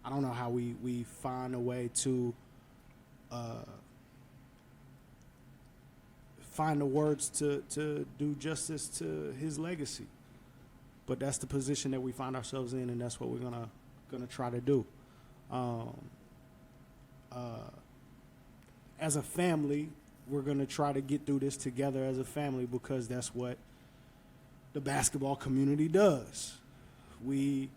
I don't know how we find a way to find the words to do justice to his legacy. But that's the position that we find ourselves in, and that's what we're gonna try to do. As a family, we're gonna try to get through this together as a family because that's what the basketball community does. We,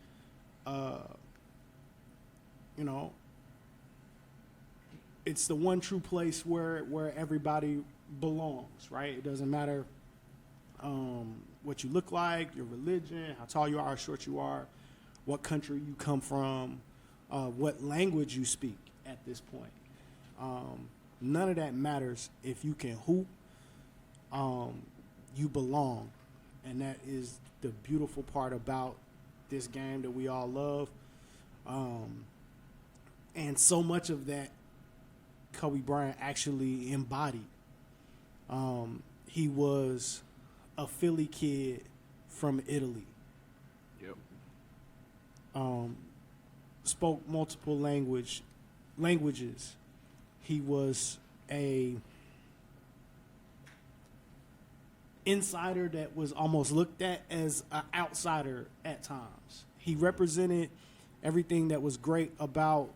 it's the one true place where everybody belongs, right? It doesn't matter what you look like, your religion, how tall you are, how short you are, what country you come from, what language you speak at this point. None of that matters. If you can hoop, you belong. And that is the beautiful part about this game that we all love. And so much of that Kobe Bryant actually embodied. He was a Philly kid from Italy. Yep. Spoke multiple languages. He was a insider that was almost looked at as an outsider at times. He represented everything that was great about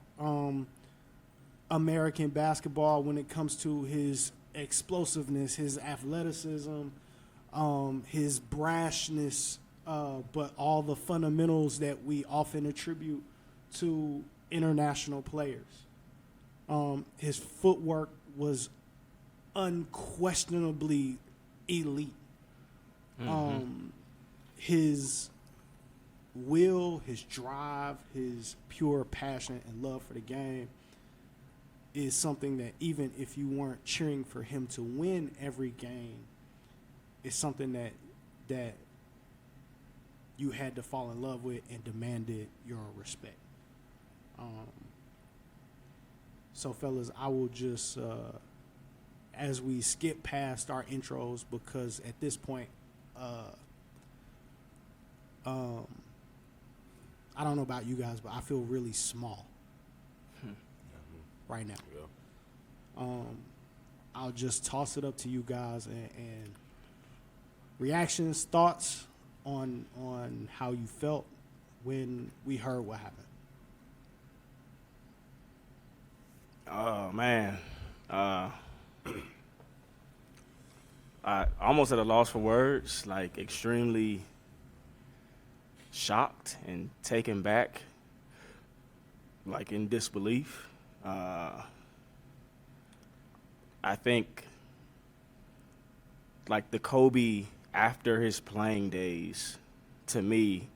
American basketball when it comes to his explosiveness, his athleticism, his brashness, but all the fundamentals that we often attribute to international players. His footwork was unquestionably elite. His will, his drive, his pure passion and love for the game is something that even if you weren't cheering for him to win every game, it's something that you had to fall in love with and demanded your respect. So, fellas, I will just, as we skip past our intros, because at this point, I don't know about you guys, but I feel really small right now. Yeah. I'll just toss it up to you guys and reactions, thoughts on how you felt when we heard what happened. Oh, man. I almost at a loss for words, like extremely shocked and taken back, like in disbelief. I think like the Kobe after his playing days, to me,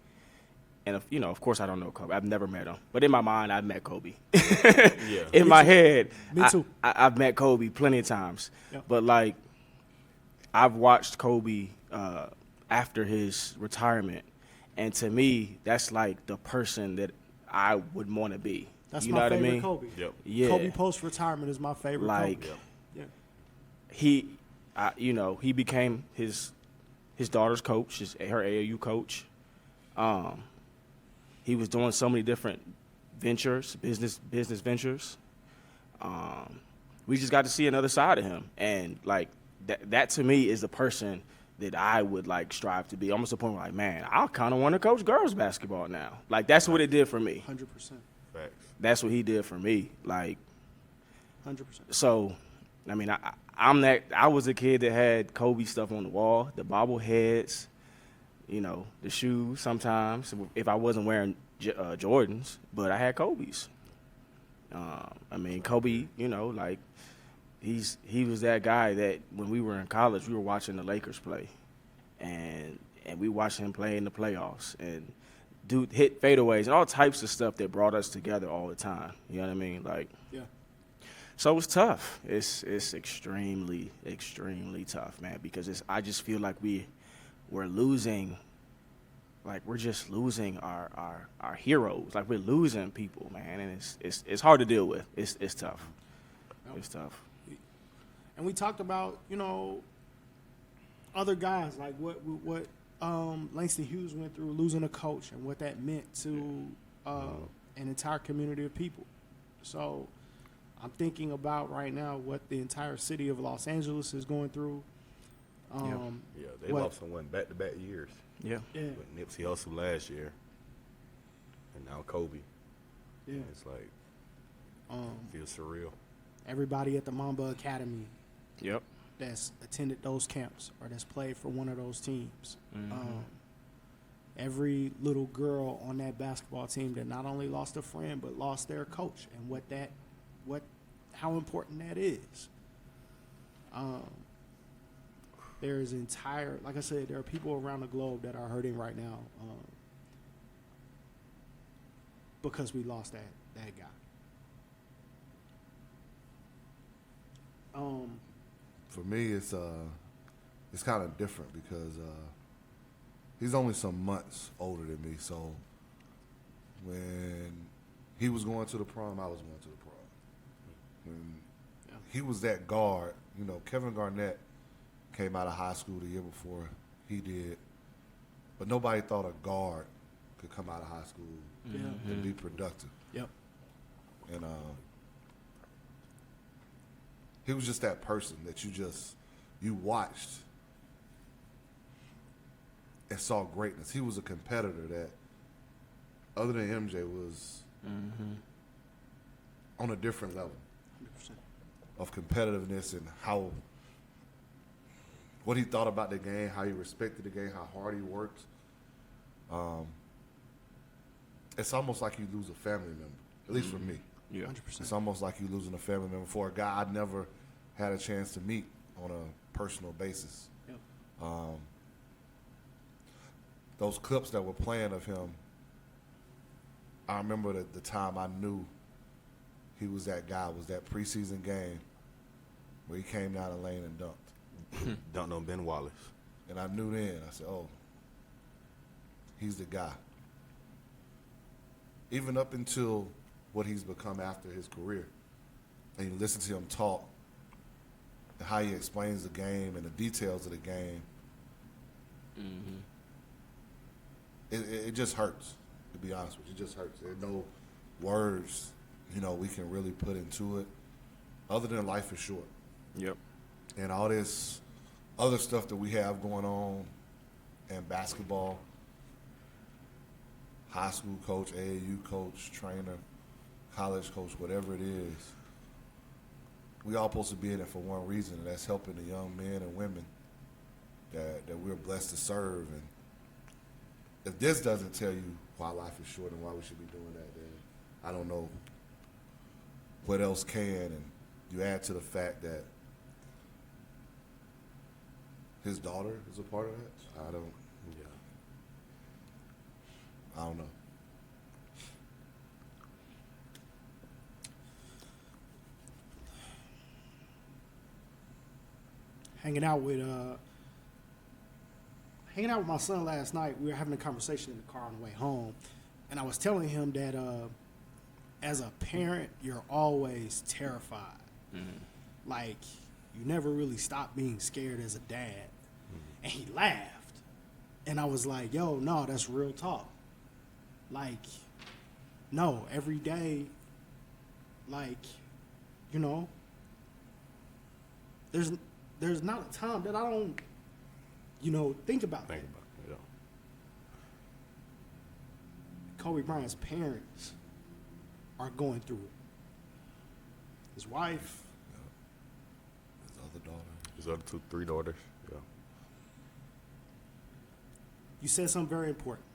and of course I don't know Kobe. I've never met him, but in my mind I've met Kobe. Yeah. In my head, Me too. I've met Kobe plenty of times. Yep. But like I've watched Kobe after his retirement, and to me that's like the person that I would want to be. That's you my know what favorite I mean? Kobe. Yep. Yeah. Kobe post-retirement is my favorite Like, Kobe. Yeah. He became his daughter's coach, her AAU coach. He was doing so many different ventures, business ventures. We just got to see another side of him, and like that to me is the person that I would like strive to be. Almost to the point where like, man, I kind of want to coach girls basketball now. Like that's what it did for me. 100%. Facts. That's what he did for me. Like 100%. So, I mean, I was a kid that had Kobe stuff on the wall, the bobbleheads, the shoes sometimes, if I wasn't wearing Jordans, but I had Kobe's. Kobe, like he was that guy that when we were in college, we were watching the Lakers play, and we watched him play in the playoffs and hit fadeaways and all types of stuff that brought us together all the time. You know what I mean? Like, Yeah. So it's tough. It's extremely, extremely tough, man, because I just feel like we're losing, like we're just losing our heroes. Like we're losing people, man, and it's hard to deal with. It's tough. Yep. It's tough. And we talked about, other guys, like what Langston Hughes went through, losing a coach, and what that meant to an entire community of people. So I'm thinking about right now what the entire city of Los Angeles is going through. They lost someone back-to-back years. Yeah. With Nipsey Hussle last year, and now Kobe. Yeah. It's like, feels surreal. Everybody at the Mamba Academy Yep. that's attended those camps or that's played for one of those teams. Every little girl on that basketball team that not only lost a friend but lost their coach, and how important that is. There is like I said, there are people around the globe that are hurting right now because we lost that guy. For me, it's kind of different because he's only some months older than me. So when he was going to the prom, I was going to the prom. When he was that guard, Kevin Garnett came out of high school the year before he did, but nobody thought a guard could come out of high school and be productive. Yep. And he was just that person that you watched and saw greatness. He was a competitor that, other than MJ, was on a different level 100%. of competitiveness and what he thought about the game, how he respected the game, how hard he worked. It's almost like you lose a family member, at least for me. Yeah. 100%. It's almost like you losing a family member for a guy I never had a chance to meet on a personal basis. Yep. Those clips that were playing of him, I remember the time I knew he was that guy, was that preseason game where he came down the lane and dunked. Dunked on Ben Wallace. And I knew then, I said, oh, he's the guy. Even up until what he's become after his career. And you listen to him talk and how he explains the game and the details of the game. It just hurts, to be honest with you. It just hurts. There's no words, we can really put into it other than life is short. Yep. And all this other stuff that we have going on in basketball, high school coach, AAU coach, trainer, college coach, whatever it is, we all supposed to be in it for one reason, and that's helping the young men and women that we're blessed to serve. And if this doesn't tell you why life is short and why we should be doing that, then I don't know what else can. And you add to the fact that his daughter is a part of that. I don't know. Hanging out with my son last night, we were having a conversation in the car on the way home, and I was telling him that as a parent, you're always terrified. Like, you never really stop being scared as a dad. And he laughed. And I was like, yo, no, that's real talk. Like, no, every day, like, there's not a time that I don't, think about that. Kobe Bryant's parents are going through it. His wife. His other daughter. His other 3 daughters. Yeah. You said something very important.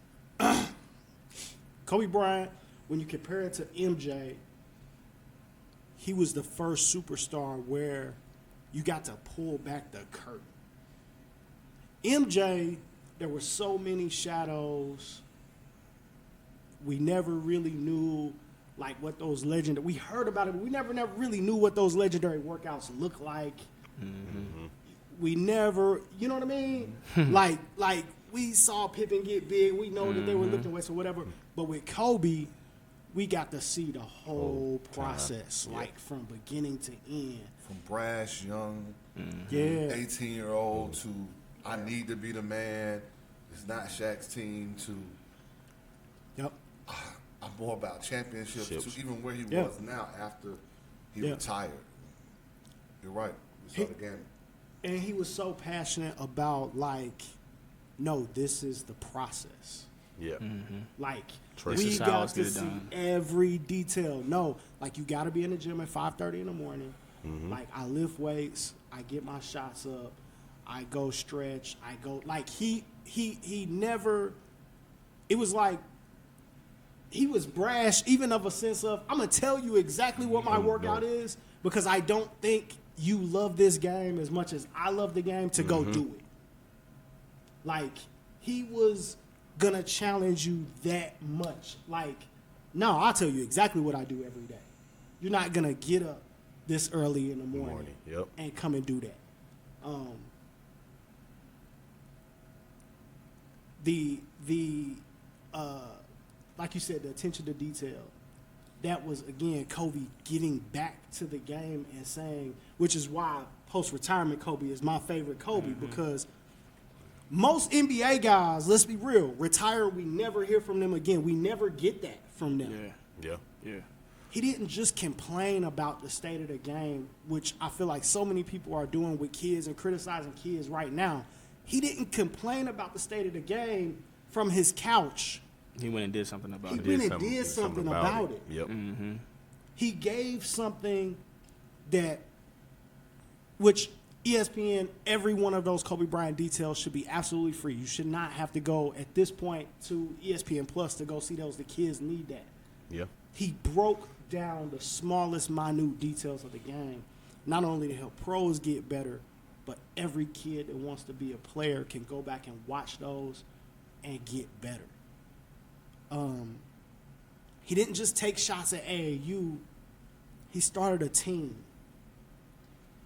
Kobe Bryant, when you compare it to MJ, he was the first superstar where you got to pull back the curtain. MJ, there were so many shadows. We never really knew what those legendary, we heard about it, but we never really knew what those legendary workouts look like. We never, you know what I mean? like we saw Pippen get big. We know that they were lifting weights or whatever. But with Kobe, we got to see the whole process, from beginning to end. From brash, young, 18-year-old to I need to be the man. It's not Shaq's team to. Yep. I'm more about championships, Ships. to even where he Yeah. was now after he Yeah. retired. You're right. We saw the game. And he was so passionate about, like, no, this is the process. Yeah. Like, Trace we is how got it's to get it see done. every detail. No, like, you got to be in the gym at 5:30 in the morning. Like, I lift weights. I get my shots up. I go stretch. I go, like, he never, it was like, he was brash, even of a sense of, I'm going to tell you exactly what my workout is, because I don't think you love this game as much as I love the game to go do it. Like, he was going to challenge you that much. Like, no, I'll tell you exactly what I do every day. You're not going to get up this early in the morning, Yep. and come and do that. Like you said, the attention to detail, that was, again, Kobe getting back to the game and saying, which is why post-retirement Kobe is my favorite Kobe, because most NBA guys, let's be real, retire, we never hear from them again. We never get that from them. Yeah. Yeah. He didn't just complain about the state of the game, which I feel like so many people are doing with kids and criticizing kids right now. He didn't complain about the state of the game from his couch. He went and did something about He it. went and did something about it. Yep. He gave something that, which ESPN, every one of those Kobe Bryant details should be absolutely free. You should not have to go at this point to ESPN Plus to go see those. The kids need that. Yeah. He broke down the smallest, minute details of the game, not only to help pros get better, but every kid that wants to be a player can go back and watch those and get better. He didn't just take shots at AAU. He started a team.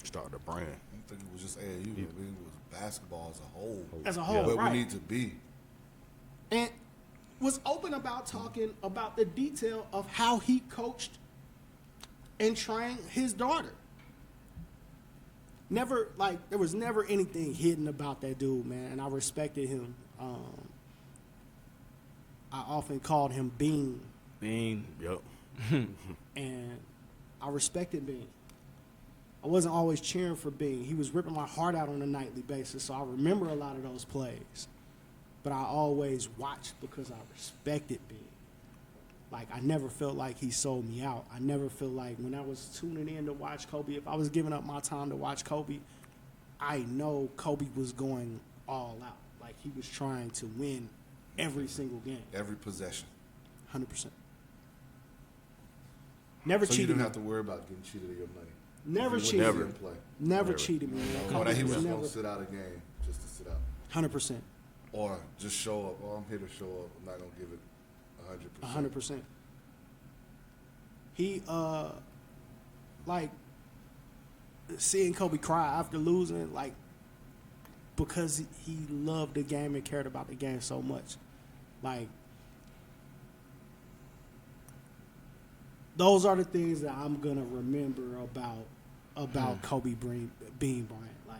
Started a brand. I don't think it was just AAU. I think it was basketball as a whole. As a whole, Where right. we need to be. And was open about talking about the detail of how he coached and trained his daughter. Never, like, there was never anything hidden about that dude, man, and I respected him. I often called him Bean, Bean. Yep. and I respected Bean. I wasn't always cheering for Bean. He was ripping my heart out on a nightly basis, so I remember a lot of those plays. But I always watched because I respected Bean. Like, I never felt like he sold me out. I never felt like when I was tuning in to watch Kobe, if I was giving up my time to watch Kobe, I know Kobe was going all out. Like, he was trying to win every single game, Every possession. 100%. Never So you cheated didn't me. have to worry about getting cheated of your money. Never You would cheated never me. play. Never cheated me. Or that he was was going never to sit out a game just to sit out. 100%. Or just show up. Oh, I'm here to show up. I'm not going to give it 100%. 100%. He, like, seeing Kobe cry after losing, like, because he loved the game and cared about the game so much. Like, those are the things that I'm going to remember about Kobe Bean Bryant. Like,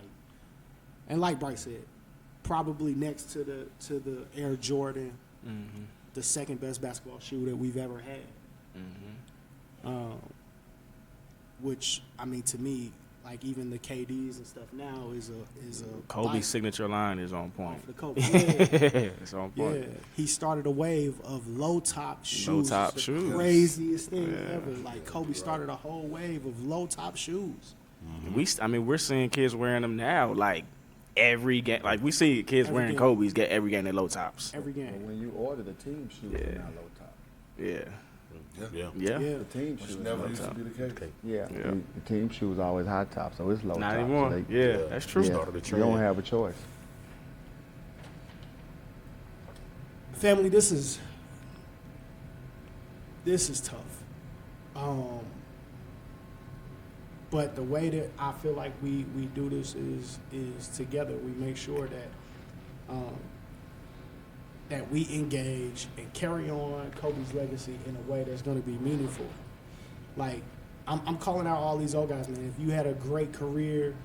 and like Bryce said, probably next to the Air Jordan, the second best basketball shoe that we've ever had. Which, I mean, to me, like, even the KDs and stuff now is a Kobe's bite signature line is on point. off the Kobe. Yeah. It's on point. Yeah, he started a wave of low top shoes. Low-top It's the shoes. craziest thing ever. Like, Kobe started a whole wave of low top shoes. We're seeing kids wearing them now, like every game. Like, we see kids Every wearing game. Kobe's get every game at low tops. Every But game. when you order the team shoes, Yeah. they're not low top. Yeah. Yeah. Yeah. Yeah. The team Which shoes, never low used to top. be the case. Yeah, Yeah. The team shoes always high top, so it's low Not top. anymore. So they, Yeah, that's true. yeah, Started a they trend. don't have a choice. Family, this is tough. But the way that I feel like we do this is together. We make sure that we engage and carry on Kobe's legacy in a way that's going to be meaningful. Like, I'm calling out all these old guys, man. If you had a great career,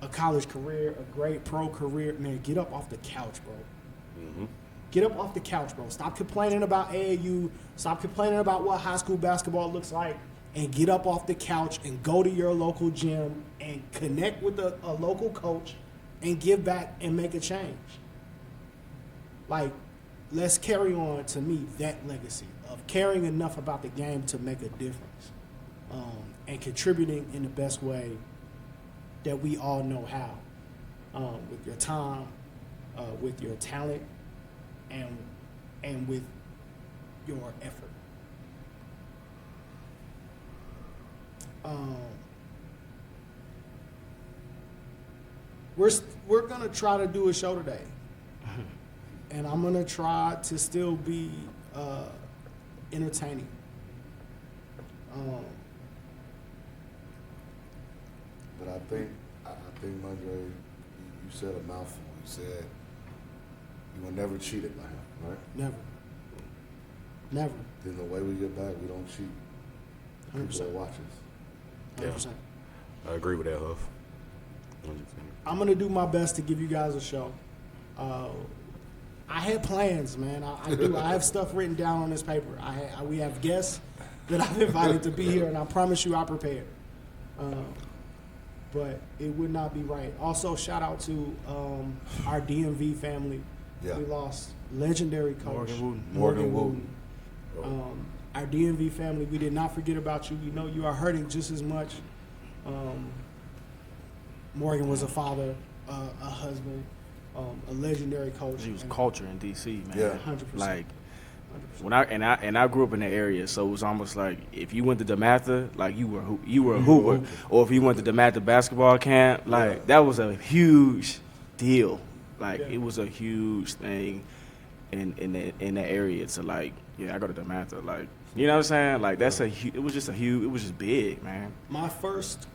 a college career, a great pro career, man, get up off the couch, bro. Get up off the couch, bro. Stop complaining about AAU. Stop complaining about what high school basketball looks like. And get up off the couch and go to your local gym and connect with a local coach and give back and make a change. Like, let's carry on, to me, that legacy of caring enough about the game to make a difference and contributing in the best way that we all know how, with your time, with your talent, and with your effort. We're gonna try to do a show today, and I'm gonna try to still be entertaining. But I think Andre, you said a mouthful. You said you were never cheated by him, right? Never. Then the way we get back, we don't cheat. 100%. People that watch us. 100%. I agree with that, Huff. 100%. I'm gonna do my best to give you guys a show. I had plans, man. I do. I have stuff written down on this paper. We have guests that I've invited to be here, and I promise you, I prepared. But it would not be right. Also, shout out to our DMV family. Yeah. We lost legendary coach Morgan Wooten. Our DMV family, we did not forget about you. We know you are hurting just as much. Morgan was a father, a husband, a legendary coach. He was culture in DC, man. Yeah. 100%. Like when I grew up in the area, so it was almost like if you went to DeMatha, like you were a hooper, or if you went to DeMatha basketball camp, like that was a huge deal. Like it was a huge thing in the area to like, yeah, I go to DeMatha, like, you know what I'm saying? Like that's it was just big, man. My first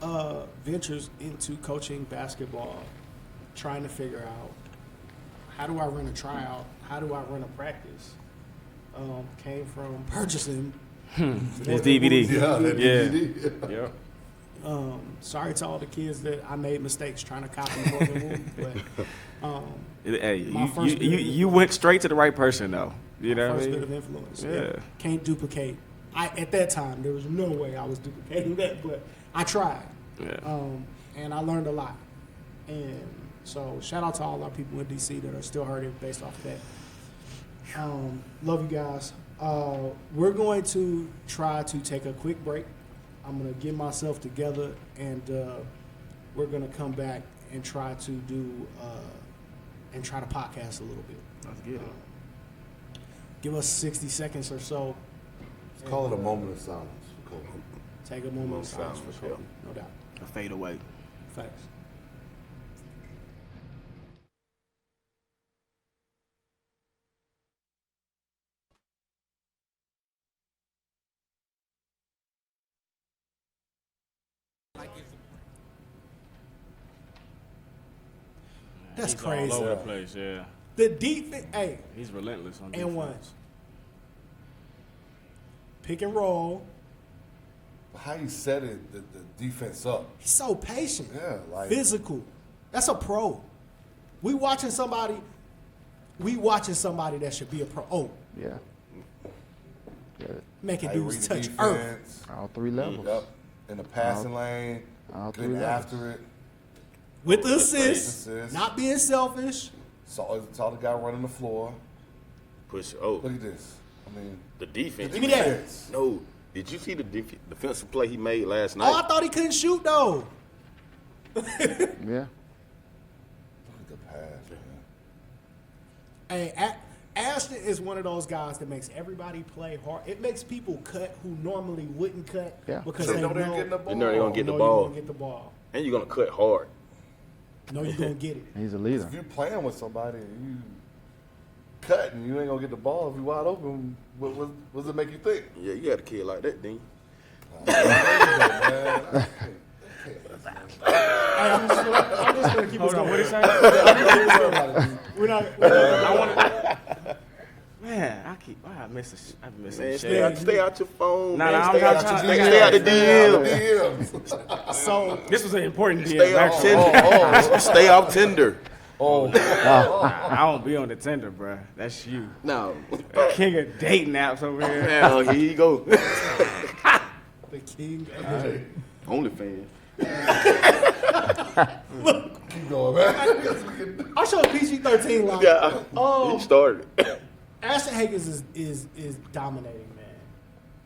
ventures into coaching basketball, trying to figure out how do I run a tryout, how do I run a practice, came from purchasing His DVD. Yeah, that Yeah. DVD. Yeah. Sorry to all the kids that I made mistakes trying to copy Morgan Wooten, but Hey, My first bit of you went straight to the right person though. You know what I first mean? bit of influence. Yeah. Can't duplicate. At that time, there was no way I was duplicating that, but I tried. Yeah. And I learned a lot. And so shout out to all our people in DC that are still hurting based off of that. Love you guys. We're going to try to take a quick break. I'm going to get myself together, and we're going to come back and try to do and try to podcast a little bit. Let's get it. Give us 60 seconds or so. Let's call it a moment of silence for Kobe. Take a moment of silence for yeah. Kobe, no doubt. A fade away. Thanks. That's He's crazy. all over the place, yeah. The defense, hey, He's relentless on and defense. one. Pick and roll. How you set it, the defense up. He's so patient. Yeah, like Physical. That's a pro. We watching somebody that should be a pro. Oh, Yeah. Yeah. making how you dudes read the touch earth. defense. All three levels. Yep. In the passing lane, all three getting levels. after it. With the assist, Assist. not being selfish. Saw the guy running the floor. Push. Look at this. I mean, The defense. Give me that. defense. No. Did you see the defensive play he made last Oh, night? I thought he couldn't shoot though. Yeah. Look at the pass, man. Hey, Ashton is one of those guys that makes everybody play hard. It makes people cut who normally wouldn't cut Yeah. because They they know know they're getting the ball. They know they're gonna get the know ball. You're gonna get the ball. And you're gonna cut hard. No, you're gonna get it. He's a leader. If you're playing with somebody and you cut and you ain't gonna get the ball if you wide open, what does it make you think? Yeah, you had a kid like that, didn't you? Man, Hey, I'm just gonna keep us Hold on, going. what did he say? We're not. I want to. Man, I miss Man, shit. stay out your phone. Nah, man. nah, I'm stay, trying- out, trying- stay out the DMs. DMs. So This was an important deal. Stay off actually. Tinder. Stay off Tinder. Oh. I don't be on the Tinder, bruh. That's you. No. King of dating apps over here. Hell, here you go. The king of the OnlyFans. Keep going, man. I show PG-13 line. Yeah. He started. Ashton Higgins is dominating, man.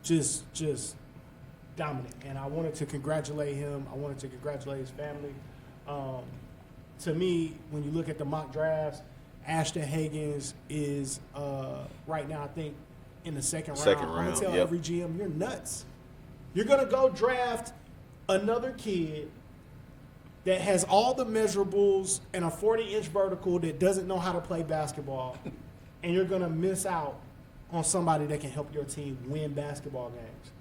Just dominant. And I wanted to congratulate him. I wanted to congratulate his family. To me, when you look at the mock drafts, Ashton Higgins is right now, I think, in the second round. I'm going to tell every GM, you're nuts. You're going to go draft another kid that has all the measurables and a 40-inch vertical that doesn't know how to play basketball, and you're going to miss out on somebody that can help your team win basketball games,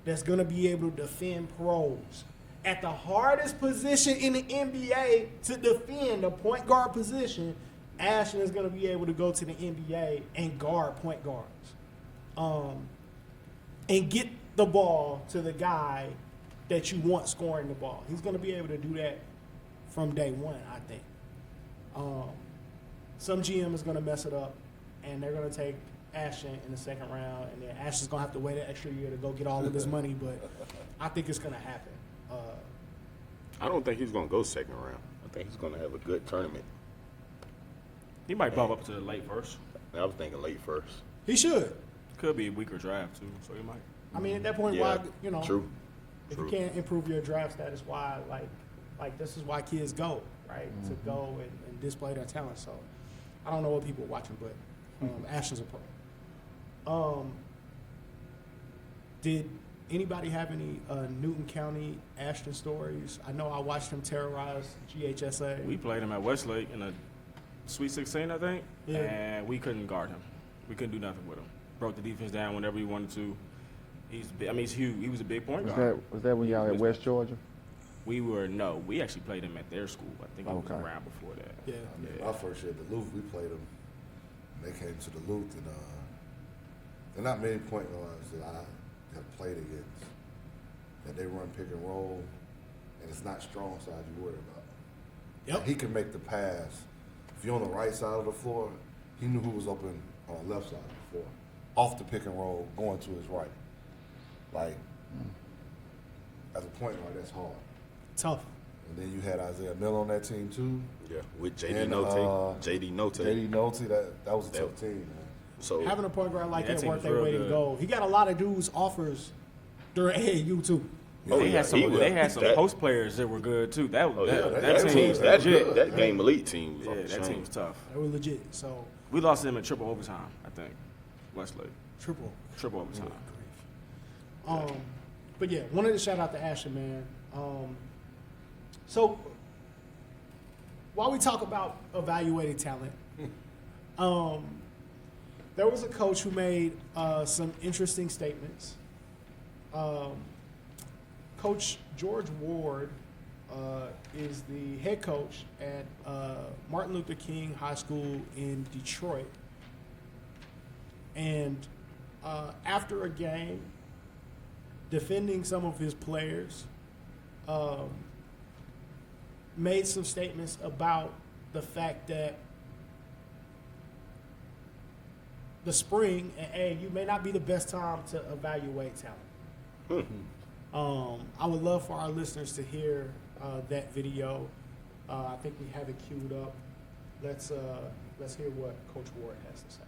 that's going to be able to defend pros. At the hardest position in the NBA to defend, the point guard position, Ashton is going to be able to go to the NBA and guard point guards. And get the ball to the guy that you want scoring the ball. He's going to be able to do that from day one, I think. Some GM is going to mess it up, and they're going to take Ashton in the second round, and then Ashton's going to have to wait an extra year to go get all of his money, but I think it's going to happen. I don't think he's going to go second round. I think he's going to have a good tournament. He might bump up to the late first. I was thinking late first. He should. Could be a weaker draft, too, so he might. I mean, at that point, Yeah, why, you know, true. if you can't improve your draft status, why, like this is why kids go, right, to go and display their talent. So I don't know what people are watching, but Ashton's a pro. Did anybody have any Newton County Ashton stories? I know I watched him terrorize GHSA. We played him at Westlake in a Sweet 16, I think, Yeah. and we couldn't guard him. We couldn't do nothing with him. Broke the defense down whenever he wanted to. He's huge. He was a big point guard. Was that when y'all at West Georgia? We actually played him at their school. I think it was around before that. Yeah. I mean, my first year at Duluth, we played them. And they came to Duluth, and there are not many point guards that I have played against that they run pick and roll, and it's not strong side you worry about. Yep. And he can make the pass. If you're on the right side of the floor, he knew who was open on the left side of the floor. Off the pick and roll, going to his right. Like, as a point guard, that's hard. Tough. And then you had Isaiah Miller on that team too. Yeah, with JD And, Nolte. JD Nolte. JD Nolte, that was a tough team, man. So Having a point guard like that that team worth was their real weight in good. gold. He got a lot of dudes offers during AAU too. Oh, They yeah, had some. he was- They had some that- post players that were good too. That that team was legit. That game elite team was Yeah, off the that chain. team was tough. They were legit. So We lost them in triple overtime, I think. Westlake. triple. Triple overtime. But yeah, wanted to shout out to Ashton, man. So while we talk about evaluating talent, there was a coach who made some interesting statements. Coach George Ward is the head coach at Martin Luther King High School in Detroit. And after a game, defending some of his players, made some statements about the fact that the spring and AAU may not be the best time to evaluate talent. I would love for our listeners to hear that video. I think we have it queued up. Let's hear what Coach Ward has to say.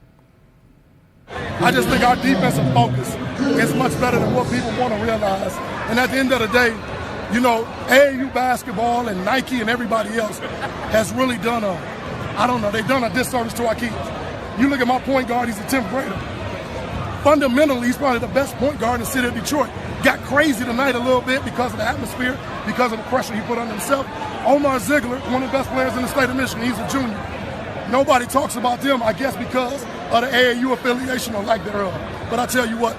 I just think our defensive focus is much better than what people want to realize. And at the end of the day, you know, AAU basketball and Nike and everybody else has really done they've done a disservice to our kids. You look at my point guard, he's a 10th grader. Fundamentally, he's probably the best point guard in the city of Detroit. Got crazy tonight a little bit because of the atmosphere, because of the pressure he put on himself. Omar Ziegler, one of the best players in the state of Michigan, he's a junior. Nobody talks about them, I guess, because of the AAU affiliation or lack thereof. But I tell you what,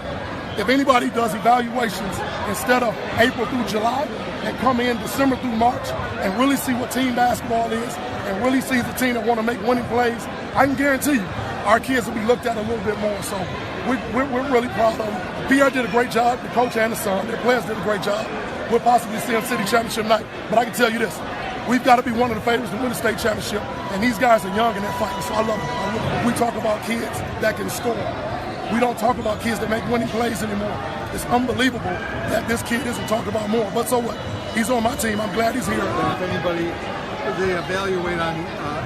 if anybody does evaluations instead of April through July and come in December through March and really see what team basketball is and really sees a team that want to make winning plays, I can guarantee you our kids will be looked at a little bit more. So we're really proud of them. Pierre did a great job, the coach and the son. Their players did a great job. We'll possibly see them city championship night. But I can tell you this, we've got to be one of the favorites to win the state championship. And these guys are young and they're fighting, so I love them. We talk about kids that can score. We don't talk about kids that make winning plays anymore. It's unbelievable that this kid isn't talked about more. But so what? He's on my team. I'm glad he's here. If anybody, they evaluate on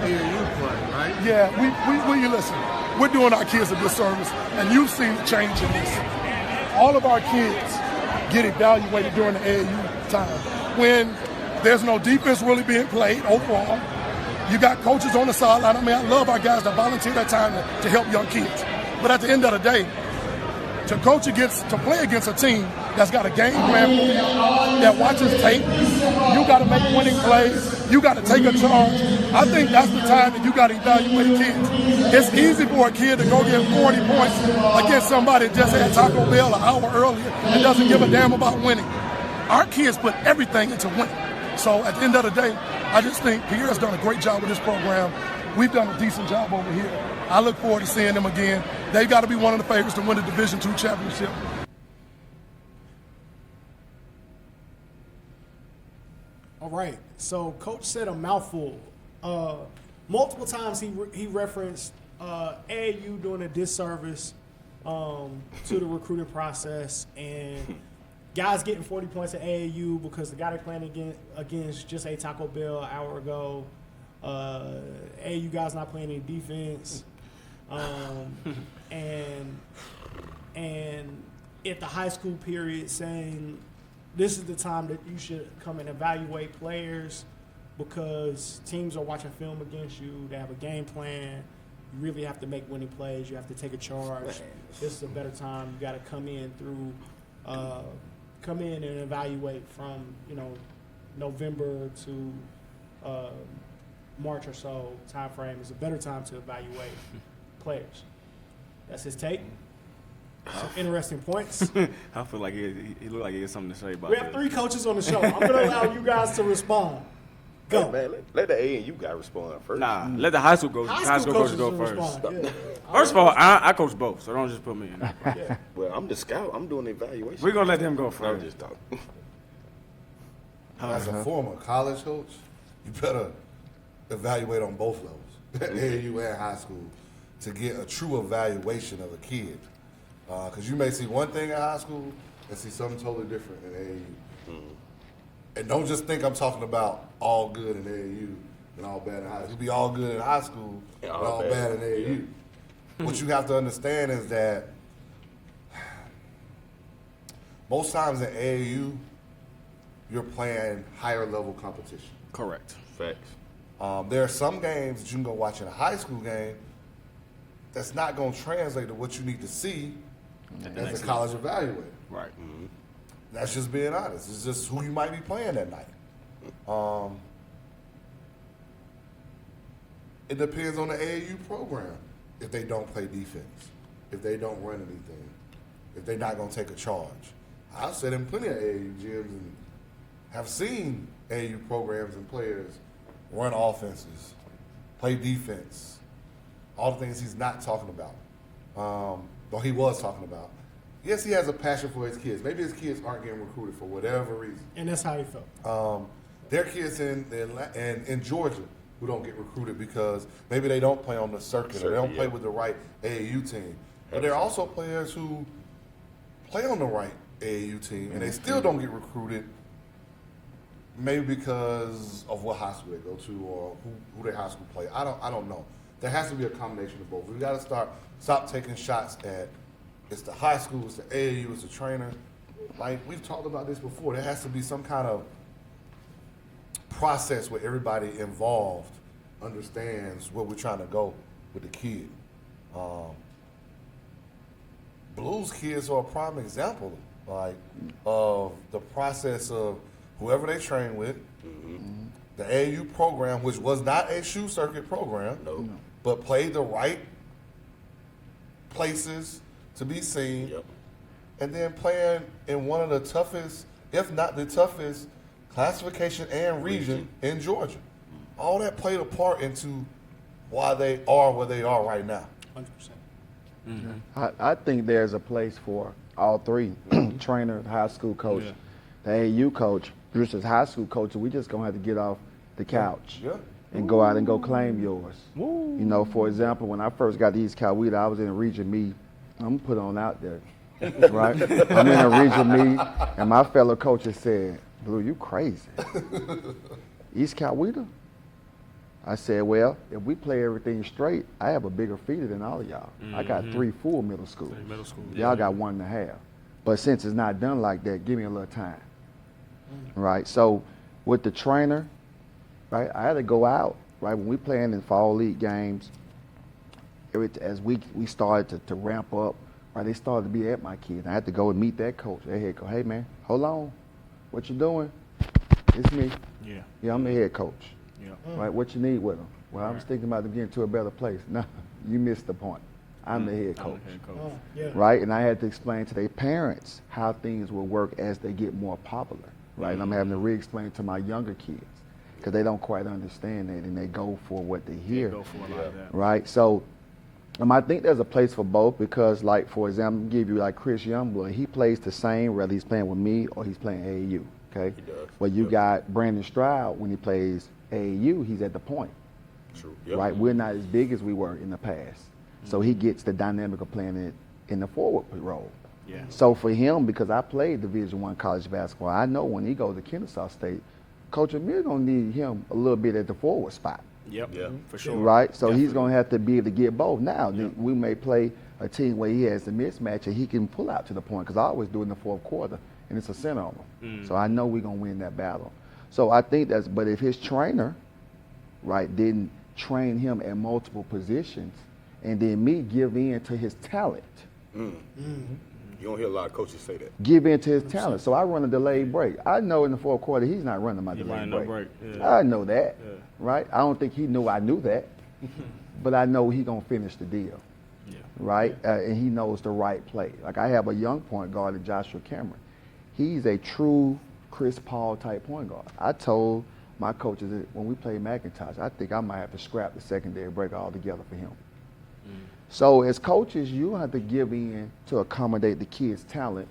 AAU play, right? Yeah, we listen. We're doing our kids a disservice, and you've seen the change in this. All of our kids get evaluated during the AAU time when there's no defense really being played overall. You got coaches on the sideline. I mean, I love our guys that volunteer their time to help young kids. But at the end of the day, to play against a team that's got a game plan for you, that watches tape, you got to make winning plays, you got to take a charge. I think that's the time that you got to evaluate kids. It's easy for a kid to go get 40 points against somebody that just had Taco Bell an hour earlier and doesn't give a damn about winning. Our kids put everything into winning. So at the end of the day, I just think Pierre's done a great job with this program. We've done a decent job over here. I look forward to seeing them again. They've got to be one of the favorites to win the Division II championship. All right. So Coach said a mouthful. Multiple times he referenced AAU doing a disservice to the recruiting process and guys getting 40 points at AAU because the guy they're playing against just ate Taco Bell an hour ago. AAU guys not playing any defense. And at the high school period saying this is the time that you should come and evaluate players because teams are watching film against you. They have a game plan. You really have to make winning plays. You have to take a charge. This is a better time. You got to come in and evaluate from, November to March or so time frame is a better time to evaluate players. That's his take. Some interesting points. I feel like he looked like he had something to say about We have 3 coaches on the show. I'm going to allow you guys to respond. Go. Hey, man, let the AAU guy respond first. Nah, let the high school coaches go first. Respond. Yeah. First of all, I coach both, so don't just put me in there. Yeah. Well, I'm the scout. I'm doing the evaluation. We're going to let him go I'm first. just talking. As a former college coach, you better evaluate on both levels, AAU and high school, to get a true evaluation of a kid. Because you may see one thing in high school and see something totally different in AAU. And don't just think I'm talking about all good in AAU and all bad in high school. It'll be all good in high school and all bad in AAU. What you have to understand is that most times in AAU, you're playing higher level competition. Correct. Facts. There are some games that you can go watch in a high school game that's not going to translate to what you need to see as a college evaluator. Right. That's just being honest. It's just who you might be playing that night. It depends on the AAU program. If they don't play defense, if they don't run anything, if they're not going to take a charge. I've sat in plenty of AAU gyms and have seen AAU programs and players run offenses, play defense, all the things he's not talking about, or he was talking about. Yes, he has a passion for his kids. Maybe his kids aren't getting recruited for whatever reason. And that's how he felt. There are kids in Georgia who don't get recruited because maybe they don't play on the circuit or they don't play with the right AAU team. But there are also players who play on the right AAU team and they still don't get recruited, maybe because of what high school they go to or who their high school play. I don't know. There has to be a combination of both. We got to stop taking shots at it's the high school, it's the AAU, it's the trainer. Like we've talked about this before. There has to be some kind of process where everybody involved understands where we're trying to go with the kid. Blues kids are a prime example, of the process of whoever they train with, the AAU program, which was not a shoe circuit program, but played the right places to be seen, and then playing in one of the toughest, if not the toughest, classification and region in Georgia. All that played a part into why they are where they are right now. 100%. I think there's a place for all three, trainer, high school coach, the AAU coach, versus high school coach. We just going to have to get off the couch. Yeah. And go out and go claim yours. You know, for example, when I first got to East Coweta, I was in a region meet. I'm put on out there, right? I'm in a region meet, and my fellow coaches said, "Blue, you crazy? East Coweta?" I said, "Well, if we play everything straight, I have a bigger feeder than all of y'all. I got 3 full middle schools. Y'all got 1.5. But since it's not done like that, give me a little time, right?" So with the trainer, right, I had to go out, right, when we playing in fall league games, as we started to ramp up, right, they started to be at my kids. I had to go and meet that coach. That head coach, "Hey, man, hold on. What you doing?" "It's me." Yeah, I'm the head coach. Right, "What you need with them?" "Well, I was thinking about them getting to a better place." "No, you missed the point. I'm the head coach." Right, and I had to explain to their parents how things will work as they get more popular, right? And I'm having to re-explain to my younger kids because they don't quite understand that, and they go for what they hear, right? So I think there's a place for both because, like, for example, I'll give you like Chris Youngblood. He plays the same whether he's playing with me or he's playing AAU, okay? He does. But you got Brandon Stroud, when he plays AAU, he's at the point. True. Right? We're not as big as we were in the past. So he gets the dynamic of playing it in the forward role. So for him, because I played Division I college basketball, I know when he goes to Kennesaw State, Coach Amir gonna need him a little bit at the forward spot. For sure. Right? So he's gonna have to be able to get both. Now, we may play a team where he has a mismatch and he can pull out to the point, because I always do it in the fourth quarter, and it's a center on him. So I know we're gonna win that battle. So I think but if his trainer, right, didn't train him at multiple positions, and then me give in to his talent. You don't hear a lot of coaches say that. Give in to his talent. So I run a delayed break. I know in the fourth quarter he's not running my delayed break. I know that, right? I don't think he knew I knew that, but I know he's going to finish the deal, right? And he knows the right play. Like, I have a young point guard in Joshua Cameron. He's a true Chris Paul type point guard. I told my coaches that when we played McIntosh, I think I might have to scrap the secondary break altogether for him. So as coaches, you have to give in to accommodate the kids' talent,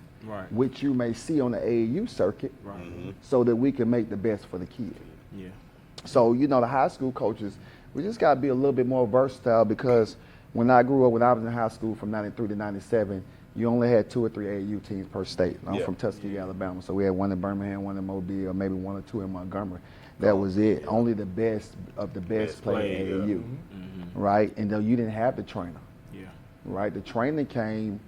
which you may see on the AAU circuit, so that we can make the best for the kid. So, you know, the high school coaches, we just got to be a little bit more versatile, because when I grew up, when I was in high school from 93 to 97, you only had 2 or 3 AAU teams per state. I'm from Tuskegee, Alabama, so we had one in Birmingham, one in Mobile, or maybe 1 or 2 in Montgomery. That was it. Only the best of the best played AAU, right? And though you didn't have the trainer. Right, the training came.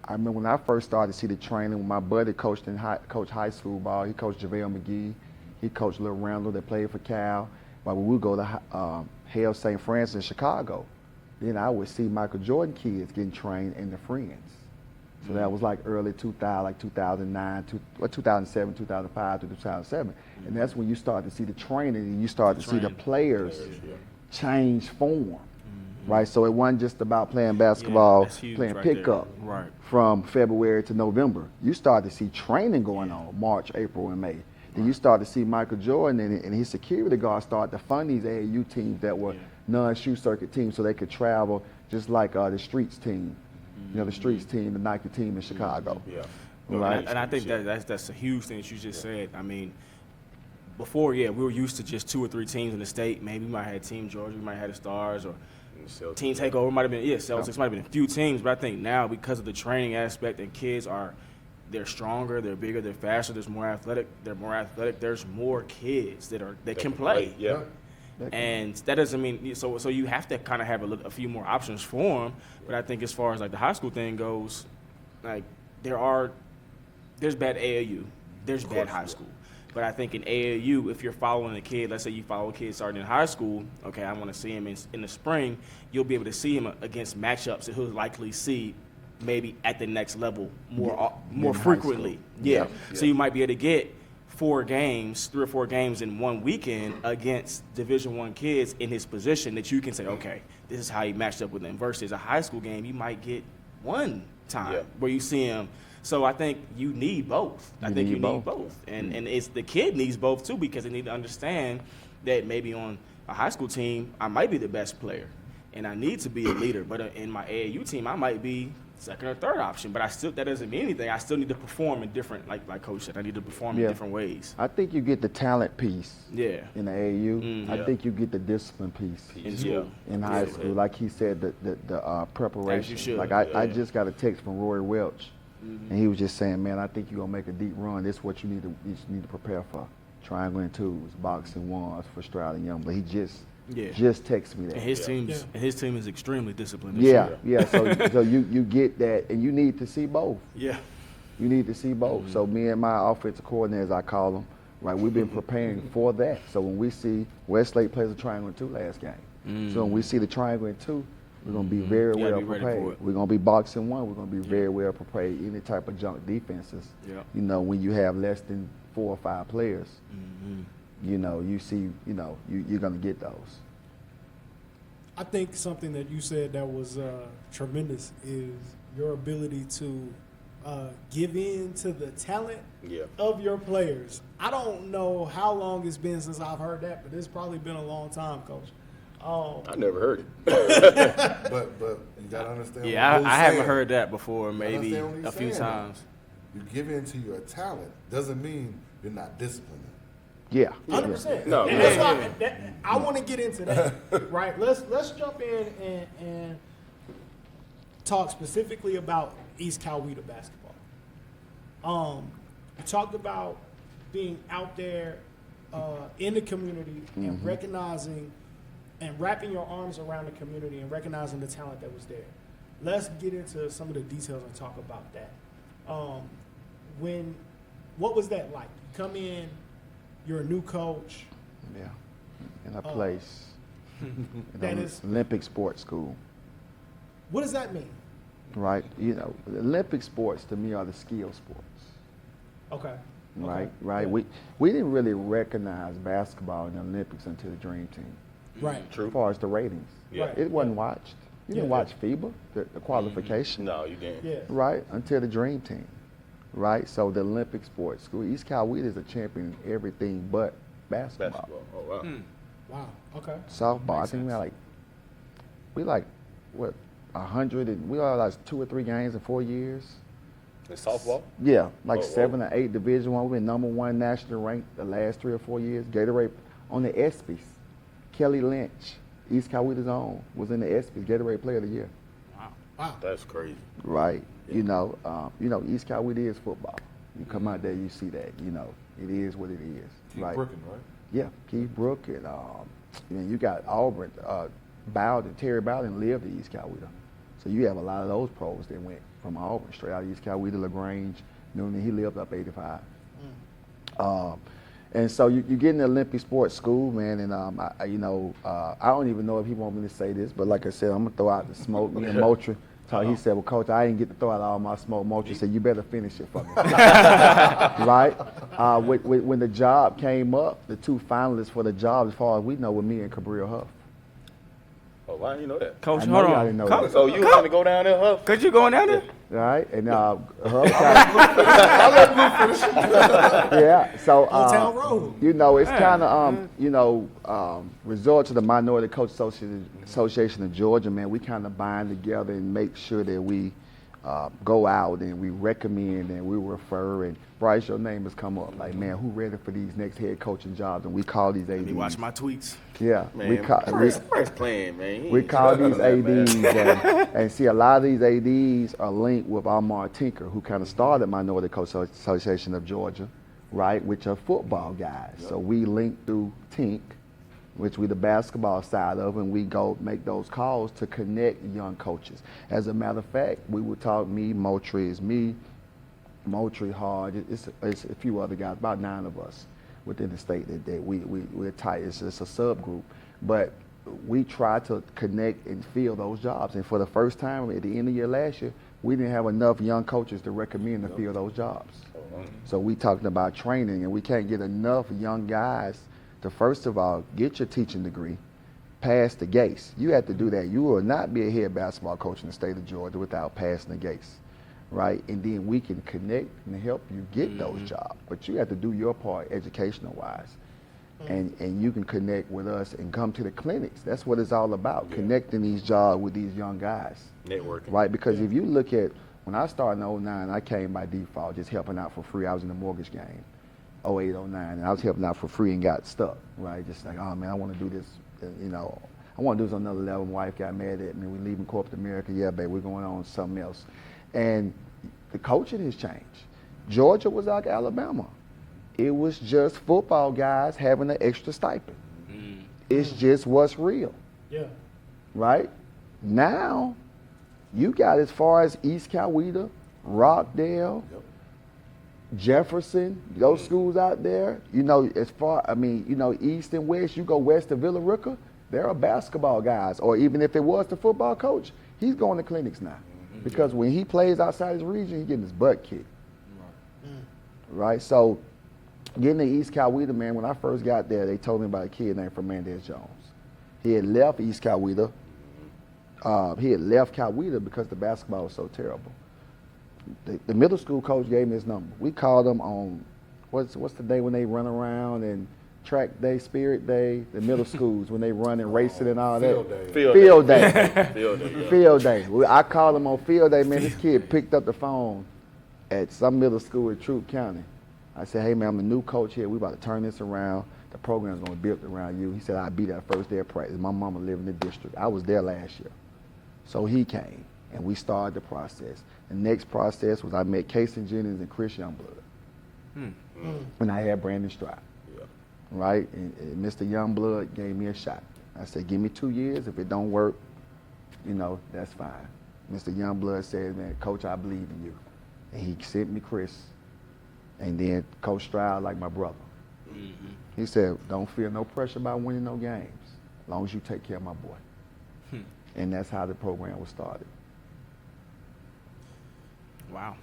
I remember when I first started to see the training. When my buddy coached coached high school ball, he coached JaVale McGee, he coached Lil Randall that played for Cal. But when we would go to Hale St. Francis in Chicago, then I would see Michael Jordan kids getting trained in the Friends. So that was like early 2000, like 2009, 2007, 2005 to 2007, and that's when you start to see the training and you start to see the players change form. Right, so it wasn't just about playing basketball, playing pickup from February to November. You start to see training going on March, April, and May. Then you start to see Michael Jordan and his security guards start to fund these AAU teams that were non-shoe circuit teams, so they could travel just like the Streets team, you know, the Streets team, the Nike team in Chicago. Right, and I think that's a huge thing that you just said. I mean, before, we were used to just 2 or 3 teams in the state. Maybe we might have had Team Georgia, we might have had the Stars, or Team Takeover might have been, Celtics might have been a few teams, but I think now, because of the training aspect, and kids they're stronger, they're bigger, they're faster, they're more athletic, there's more kids that can play. And that doesn't mean, so you have to kind of have a few more options for them, but I think as far as like the high school thing goes, like there's bad AAU, there's bad high school. But I think in AAU, if you're following a kid, let's say you follow a kid starting in high school, okay, I want to see him in the spring, you'll be able to see him against matchups that he'll likely see maybe at the next level more frequently. So you might be able to get 3 or 4 games in one weekend against Division I kids in his position that you can say, okay, this is how he matched up with them. Versus a high school game, you might get one time where you see him. So I think you need both. I think you need both. And it's the kid needs both too, because they need to understand that maybe on a high school team, I might be the best player and I need to be a leader. But in my AAU team, I might be second or third option, but that doesn't mean anything. I still need to perform in different, like Coach said, I need to perform in different ways. I think you get the talent piece in the AAU. I think you get the discipline piece in high school. Like he said, the preparation. Like I just got a text from Roy Welch, and he was just saying, man, I think you're going to make a deep run. This is what you need to prepare for. Triangle and twos, boxing ones for Stroud and Youngblood. He just texted me that. And his team is extremely disciplined. So you get that, and you need to see both. Yeah. You need to see both. So me and my offensive coordinator, as I call them, right, we've been preparing for that. So when we see Westlake plays a triangle and two last game. So when we see the triangle and two, we're going to be very well prepared. We're going to be boxing one. We're going to be very well prepared. Any type of junk defenses, you know, when you have less than 4 or 5 players, you know, you see, you know, you're going to get those. I think something that you said that was tremendous is your ability to give in to the talent of your players. I don't know how long it's been since I've heard that, but it's probably been a long time, Coach. I never heard it. but you gotta understand. Yeah, I haven't heard that before. Maybe a few times. You give in to your talent doesn't mean you're not disciplined. Yeah, 100%. No, and that's why I want to get into that. Right? Let's jump in and talk specifically about East Coweta basketball. You talked about being out there in the community and recognizing and wrapping your arms around the community and recognizing the talent that was there. Let's get into some of the details and talk about that. What was that like? You come in, you're a new coach. Yeah, in a place. That is Olympic sports school. What does that mean? Right, you know, the Olympic sports to me are the skill sports. Okay. Right. Yeah. We didn't really recognize basketball in the Olympics until the Dream Team. Right. True. As far as the ratings. Yeah. Right. It wasn't watched. You didn't watch FIBA, the qualification. No, you didn't. Yeah. Right, until the Dream Team. Right, so the Olympic sports school, East Coweta is a champion in everything but basketball. Oh, wow. Wow. Okay. Softball, I think we 100, and we all lost 2 or 3 games in 4 years. In softball? Yeah, 7 or 8 Division I. We've been #1 national ranked the last 3 or 4 years. Gatorade on the ESPYs. Kelly Lynch, East Coweta's own, was in the ESPYs, Gatorade Player of the Year. Wow. That's crazy. Right. You know, East Coweta is football. You come out there, you see that. You know, it is what it is. Keith right. Brooken, right? Yeah, Keith Brook and you got Auburn, Terry Bowden lived at East Coweta. So you have a lot of those pros that went from Auburn straight out of East Coweta, LaGrange, Noonan. He lived up 85. And so you get in the Olympic sports school, man, and I don't even know if he want me to say this, but like I said, I'm gonna throw out the smoke. Me and Moultrie. He said, well, Coach, I didn't get to throw out all my smoke. Moultrie said, you better finish it for me. Right? When the job came up, the 2 finalists for the job, as far as we know, were me and Cabrillo Huff. Oh, why didn't you know that? Coach, I know hold y'all on. didn't know that. So you want to go down there, Huff? Could you going down there? Right? And Huff yeah. So Hotel Road. you know, it's kind of resort to the Minority Coach Association of Georgia, man. We kind of bind together and make sure that we go out and we recommend and we refer. And Bryce, your name has come up. Like, man, who ready for these next head coaching jobs? And we call these ADs. You watch my tweets. Yeah, Man, Bryce playing, man. we call these ADs, and see, a lot of these ADs are linked with Amar Tinker, who kind of started Minority Coach Association of Georgia, right, which are football guys. Yep. So we link through Tink, which we the basketball side of, and we go make those calls to connect young coaches. As a matter of fact, we would talk Moultrie, Hard, it's a few other guys, about 9 of us within the state that we're tight. It's just a subgroup. But we try to connect and fill those jobs. And for the first time at the end of the year last year, we didn't have enough young coaches to recommend to fill those jobs. So we talking about training, and we can't get enough young guys to, first of all, get your teaching degree, pass the gates. You have to do that. You will not be a head basketball coach in the state of Georgia without passing the gates. Right, and then we can connect and help you get those jobs. But you have to do your part educational-wise. and you can connect with us and come to the clinics. That's what it's all about, connecting these jobs with these young guys. Networking. Right, because if you look at, when I started in 09, I came by default, just helping out for free. I was in the mortgage game, 08, 09, and I was helping out for free and got stuck, right? Just like, oh man, I want to do this, you know, I want to do this on another level. My wife got mad at me. We leaving corporate America. Yeah, babe, we're going on something else. And the coaching has changed. Georgia was like Alabama. It was just football guys having an extra stipend. It's just what's real. Yeah. Right? Now, you got as far as East Coweta, Rockdale, Jefferson, those schools out there, you know, as far, I mean, you know, East and West, you go west of Villa Rica, there are basketball guys, or even if it was the football coach, he's going to clinics now. Because when he plays outside his region, he's getting his butt kicked. Right? So, getting to East Coweta, man, when I first got there, they told me about a kid named Fernandez Jones. He had left East Coweta. He had left Coweta because the basketball was so terrible. The middle school coach gave me his number. We called him on, what's the day when they run around and track day, spirit day, the middle schools when they run and racing and all field that. Day. Field day. Field day. Yeah. Field day. I called him on field day, man. This kid picked up the phone at some middle school in Troup County. I said, hey man, I'm the new coach here. We about to turn this around. The program's gonna be built around you. He said, I'll be there first day of practice. My mama lived in the district. I was there last year. So he came and we started the process. The next process was I met Casey Jennings and Chris Youngblood. And I had Brandon Stroud. Yeah. Right? And Mr. Youngblood gave me a shot. I said, give me 2 years. If it don't work, you know, that's fine. Mr. Youngblood said, man, coach, I believe in you. And he sent me Chris. And then Coach Stroud like my brother. He said, don't feel no pressure about winning no games, as long as you take care of my boy. And that's how the program was started. Wow.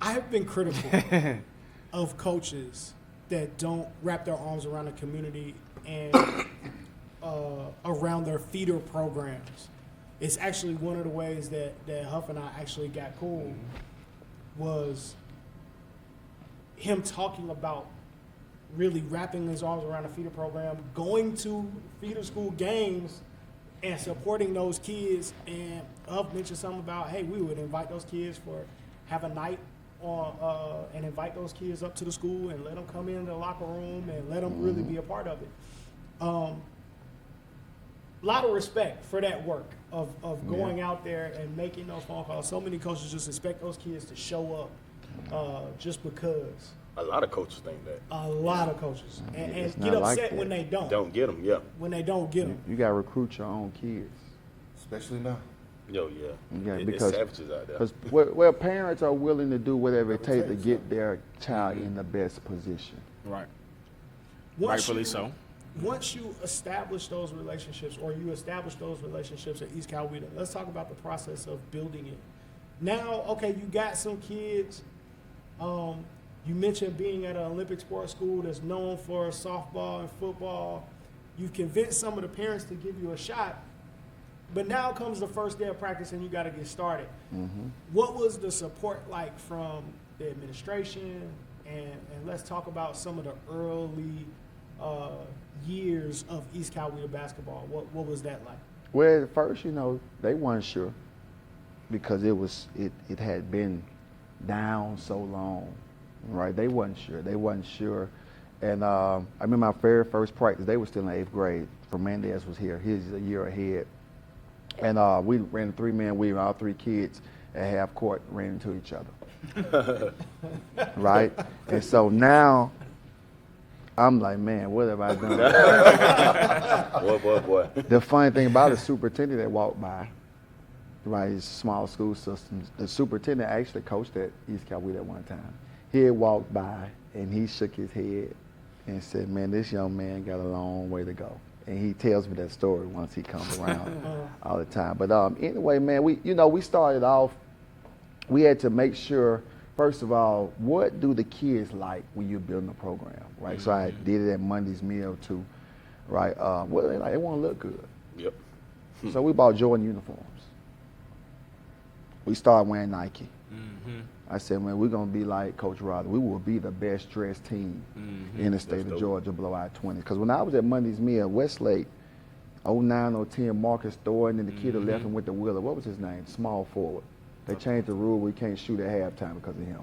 I have been critical of coaches that don't wrap their arms around the community and around their feeder programs. It's actually one of the ways that Huff and I actually got cool was him talking about really wrapping his arms around the feeder program, going to feeder school games and supporting those kids. And Huff mentioned something about, hey, we would invite those kids have a night on, and invite those kids up to the school and let them come in the locker room and let them really be a part of it. A lot of respect for that work of going out there and making those phone calls. So many coaches just expect those kids to show up just because. A lot of coaches think that. A lot of coaches. And It's get not like upset that. when they don't. Don't get them, yeah. When they don't get them. You got to recruit your own kids. Especially now. Yo, yeah. Yeah, It's savages out there. Because where parents are willing to do whatever it takes to get their child in the best position. Right. Once Rightfully you- so. Once you establish those relationships, or you establish those relationships at East Coweta, let's talk about the process of building it. Now, okay, you got some kids. You mentioned being at an Olympic sports school that's known for softball and football. You've convinced some of the parents to give you a shot. But now comes the first day of practice and you got to get started. What was the support like from the administration? And let's talk about some of the early years of East Coweta basketball. What was that like? Well, at first, you know, they weren't sure because it had been down so long, right? They wasn't sure. And I remember my very first practice, they were still in 8th grade. Fernandez was here. He was a year ahead. And we ran a 3-man weave, all 3 kids at half court ran into each other. Right? And so now I'm like, man, what have I done? Boy. The funny thing about the superintendent that walked by, right, it's small school systems. The superintendent actually coached at East Coweta at one time. He had walked by and he shook his head and said, man, this young man got a long way to go. And he tells me that story once he comes around all the time. But anyway, man, we started off, we had to make sure, first of all, what do the kids like when you're building a program, right? So I did it at Monday's meal too, right? What do they like? They want to look good. Yep. So we bought Jordan uniforms. We started wearing Nike. I said, man, we're going to be like Coach Rodder. We will be the best dressed team in the state of Georgia, blow out 20. Because when I was at Monday's Mill, Westlake, 09, 010, Marcus Thornton, and the kid who left and went to Wheeler, what was his name? Small forward. They changed the rule. We can't shoot at halftime because of him.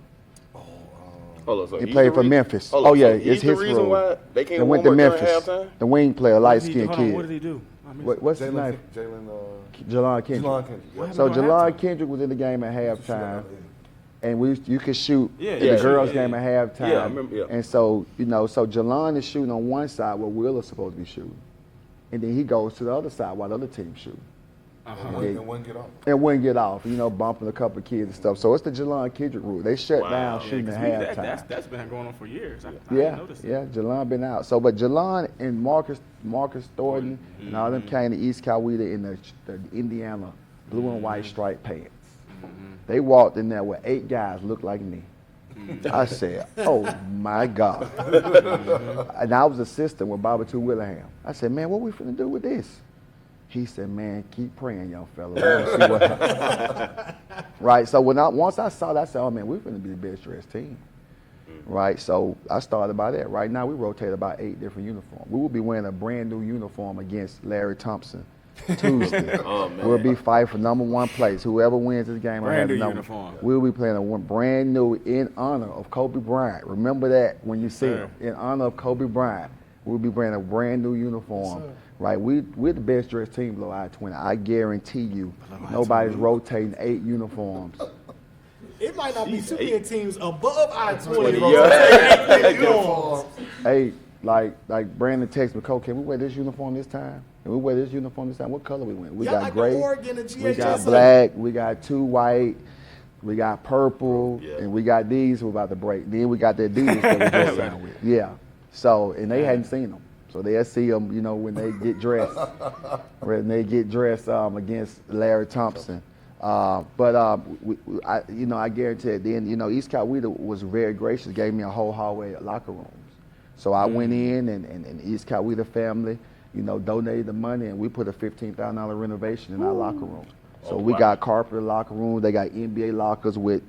So he played for Memphis. Oh, yeah, it's his reason rule. Why they can't They went to during Memphis. halftime? The wing player, light-skinned kid. What did he do? What's his name? Jalon Kendrick. Kendrick. So Jalon Kendrick was in the game at halftime, and you could shoot in Yeah, the girls' yeah. game at halftime. Yeah, I remember, yeah. And so so Jalon is shooting on one side where Will is supposed to be shooting, and then he goes to the other side while the other team's shooting. And wouldn't get off. And wouldn't get off, bumping a couple of kids and stuff. So it's the Jalon Kendrick rule. They shut down shooting at halftime. That's been going on for years. I Yeah, didn't notice that. Jalon been out. So, but Jalon and Marcus Thornton and all them came to East Coweta in the Indiana blue and white striped pants. They walked in there with 8 guys looked like me. I said, oh my God. And I was assistant with Bobby Two Willingham. I said, man, what we finna do with this? He said, man, keep praying, young fella. We're gonna see what happens. Right, so once I saw that, I said, oh man, we're finna be the best dressed team. Right, so I started by that. Right now, we rotate about 8 different uniforms. We will be wearing a brand new uniform against Larry Thompson Tuesday. We'll be fighting for #1 place. Whoever wins this game, Brand new uniform. We'll be playing a brand new in honor of Kobe Bryant. Remember that when you see him. In honor of Kobe Bryant, we'll be wearing a brand new uniform. Right, we're the best dressed team below I-20. I guarantee you, nobody's rotating 8 uniforms. It might not be 2 big teams above I-20. Hey, like Brandon texted me, Coach, can we wear this uniform this time? Can we wear this uniform this time? What color we went? We got like gray, the Oregon and we got GHSA. black, we got 2 white, we got purple, and we got these we're about to break. Then we got the Adidas that we dressed around with. Yeah. So, and they hadn't seen them. So they'll see them, when they get dressed. Against Larry Thompson. I guarantee it. Then, East Coweta was very gracious, gave me a whole hallway of locker rooms. So I went in and East Coweta family, donated the money, and we put a $15,000 renovation in our locker rooms. So we got carpet locker rooms. They got NBA lockers with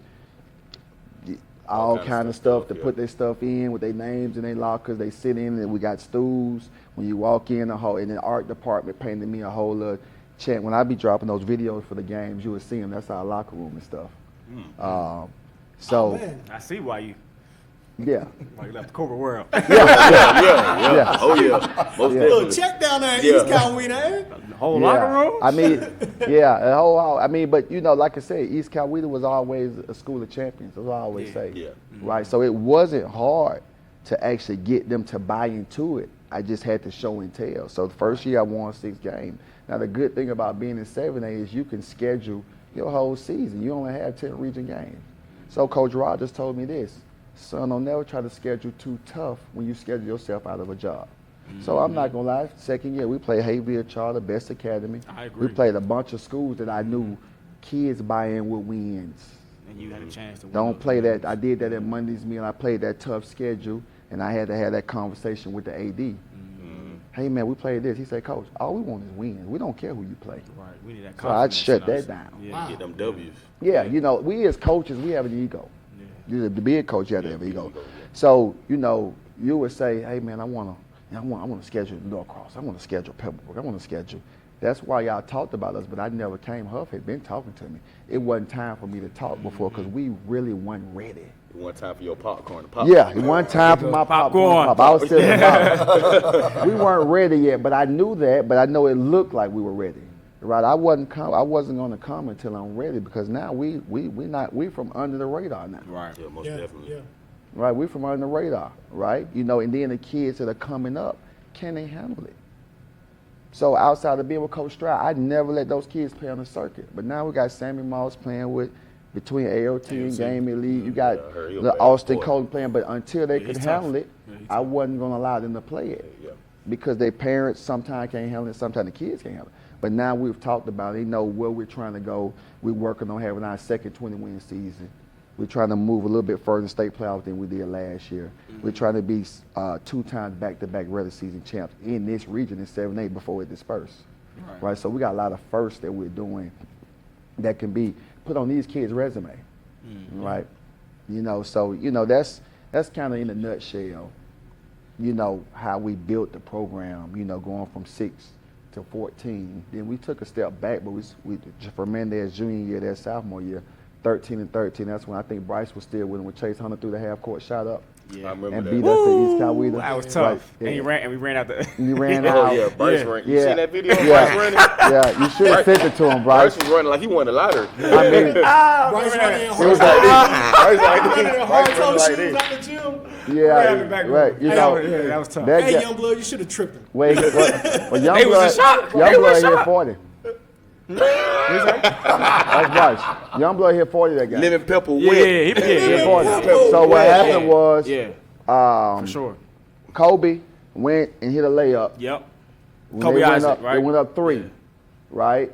all kind of stuff to put their stuff in with their names and their lockers. They sit in, and we got stools. When you walk in, and the art department painted me a whole little chant. When I be dropping those videos for the games, you would see them. That's our locker room and stuff. I see why you left the corporate world. Yeah. Oh yeah. Most Little check down there in East Coweta. The whole locker room? I mean, the whole. I mean, but like I said, East Coweta was always a school of champions. That's what I always say. Yeah. Right. So it wasn't hard to actually get them to buy into it. I just had to show and tell. So the first year I won 6 games. Now the good thing about being in 7A is you can schedule your whole season. You only have 10 region games. So Coach Rogers told me this: son, don't never try to schedule too tough when you schedule yourself out of a job. So I'm not gonna lie, second year we played Hayville Charter, Best Academy. I agree. We played a bunch of schools that I knew kids buy in with wins. And you had a chance to win. Don't play that. I did that at Monday's Meal. I played that tough schedule, and I had to have that conversation with the AD. Hey man, we played this. He said, Coach, all we want is wins. We don't care who you play. Right. We need that So I confidence shut in that us. down. Yeah. Get them W's. Yeah, we as coaches, we have an ego. Yeah. To be a coach, you have to have an ego. So, you would say, hey man, I want to schedule Norcross. I want to schedule Pebblebrook. I want to schedule. That's why y'all talked about us, but I never came. Huff had been talking to me. It wasn't time for me to talk before because we really weren't ready. One time for your popcorn. Yeah, it wasn't time for my popcorn. I was still about. We weren't ready yet, but I knew that. But I know it looked like we were ready. Right? I wasn't going to come until I'm ready because now we from under the radar now. Right. Yeah, most definitely. Yeah. Right, we're from under the radar, right? And then the kids that are coming up, can they handle it? So outside of being with Coach Stroud, I never let those kids play on the circuit. But now we got Sammy Moss playing with between AOT and Game Elite. You got the Austin Colton playing, but until they could handle it, I wasn't going to allow them to play it because their parents sometimes can't handle it, sometimes the kids can't handle it. But now we've talked about it. They know where we're trying to go. We're working on having our second 20-win season. We're trying to move a little bit further in state playoffs than we did last year. We're trying to be 2 times back-to-back regular season champs in this region in 7A before it dispersed. Right? So we got a lot of firsts that we're doing that can be put on these kids' resume. right? So that's kind of in a nutshell. How we built the program. Going from 6 to 14. Then we took a step back, but we from Mendez junior year, that sophomore year, 13 and 13. That's when I think Bryce was still with him when Chase Hunter threw the half court shot up. Yeah, I remember and that. beat us to East Coweta. That was tough. Right. And we ran out the. You ran Oh out. yeah, Bryce ran. You Yeah. seen that video of Yeah. Bryce running? Yeah, you should have sent it to him, Bryce. Bryce was running like he won the lottery. I mean, Bryce running it was like Bryce like running this. in hard Bryce toe running like shoes this. out the gym. right. That was tough. That Hey, guy- Youngblood, you should have tripped him. Well, They was a shot. They was a Youngblood hit shot. 40. That's Bryce. Youngblood hit 40 that guy. Lemon pepper Yeah, wet. he Hit yeah, 40. So what happened was yeah, for sure. Kobe went and hit a layup. Yep. When Kobe they went Isaac, up, right? They went up 3, Yeah. right?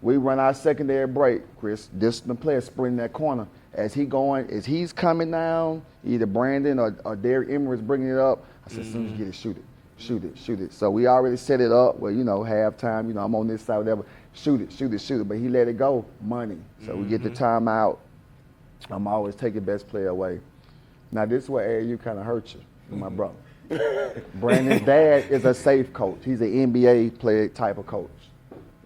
We run our secondary break. Chris, disciplined player sprinting that corner. As he's coming down, either Brandon or Derek Emery's bringing it up. I said, as soon as you get it, shoot it. So we already set it up. Well, halftime, I'm on this side, whatever. Shoot it. But he let it go, money. So we get the timeout. I'm always taking best player away. Now, this is where AAU kind of hurts you, my brother. Brandon's dad is a safe coach. He's an NBA player type of coach.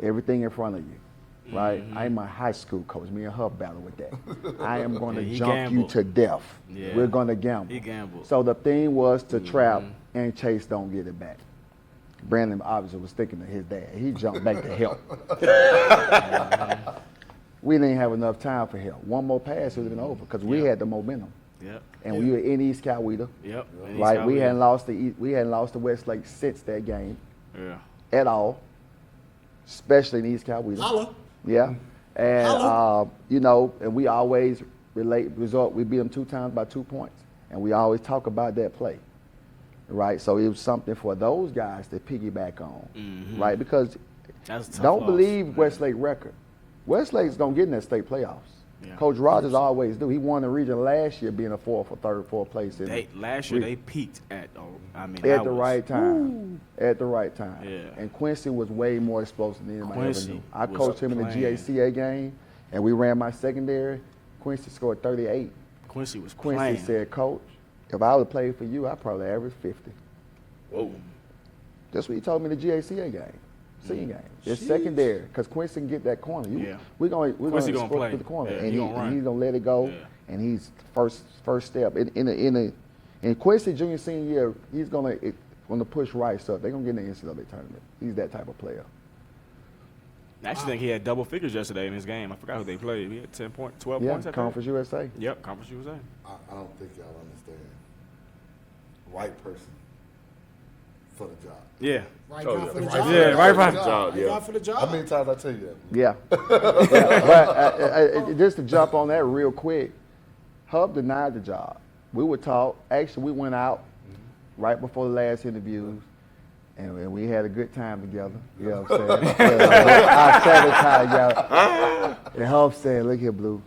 Everything in front of you, right? I'm a high school coach. Me and Hub battle with that. I am going to he jump gambled. you to death. Yeah. We're going to gamble. He gambled. So the thing was to trap and Chase don't get it back. Brandon obviously was thinking of his dad. He jumped back to help. We didn't have enough time for help. One more pass would have been over because we had the momentum. Yep. And we were in East Coweta. Yep. Right, we hadn't lost to Westlake since that game Yeah. at all, especially in East Coweta. Holla. Yeah, and Holla. and we always result. We beat them 2 times by 2 points, and we always talk about that play, right? So it was something for those guys to piggyback on, right? Because That's a tough don't loss. believe Westlake record. Westlake's gonna get in that state playoffs. Yeah. Coach Rogers always do. He won the region last year, being a fourth place. Last year they peaked at. At the right time. At the right time. Yeah. And Quincy was way more explosive than anybody Quincy ever knew. I was coached him in the playing. GACA game, and we ran my secondary. Quincy scored 38. Quincy was Quincy playing. said, Coach, if I would have played for you, I'd probably average 50. Whoa. That's what he told me in the GACA game. Senior game. It's secondary because Quincy can get that corner. We're going Quincy to gonna play. to the corner, Yeah, and he gonna run. he's going to let it go. Yeah. And he's first step in Quincy junior senior year. He's going to push Rice up. They're going to get in the NCAA tournament. He's that type of player. I actually think he had double figures yesterday in his game. I forgot who they played. He had 12 points. Yeah, I think. Conference USA. Yep, Conference USA. I don't think y'all understand. Right person for the job. Yeah. Right Oh, guy yeah. for the Right job. Yeah, right for the job, Right yeah. guy for the job. How many times I tell you that? Yeah. But just to jump on that real quick, Hub denied the job. We were taught. Actually, we went out right before the last interviews, and we had a good time together. You know what I'm saying? Our Saturday together. And Hub said, "Look here, Blue,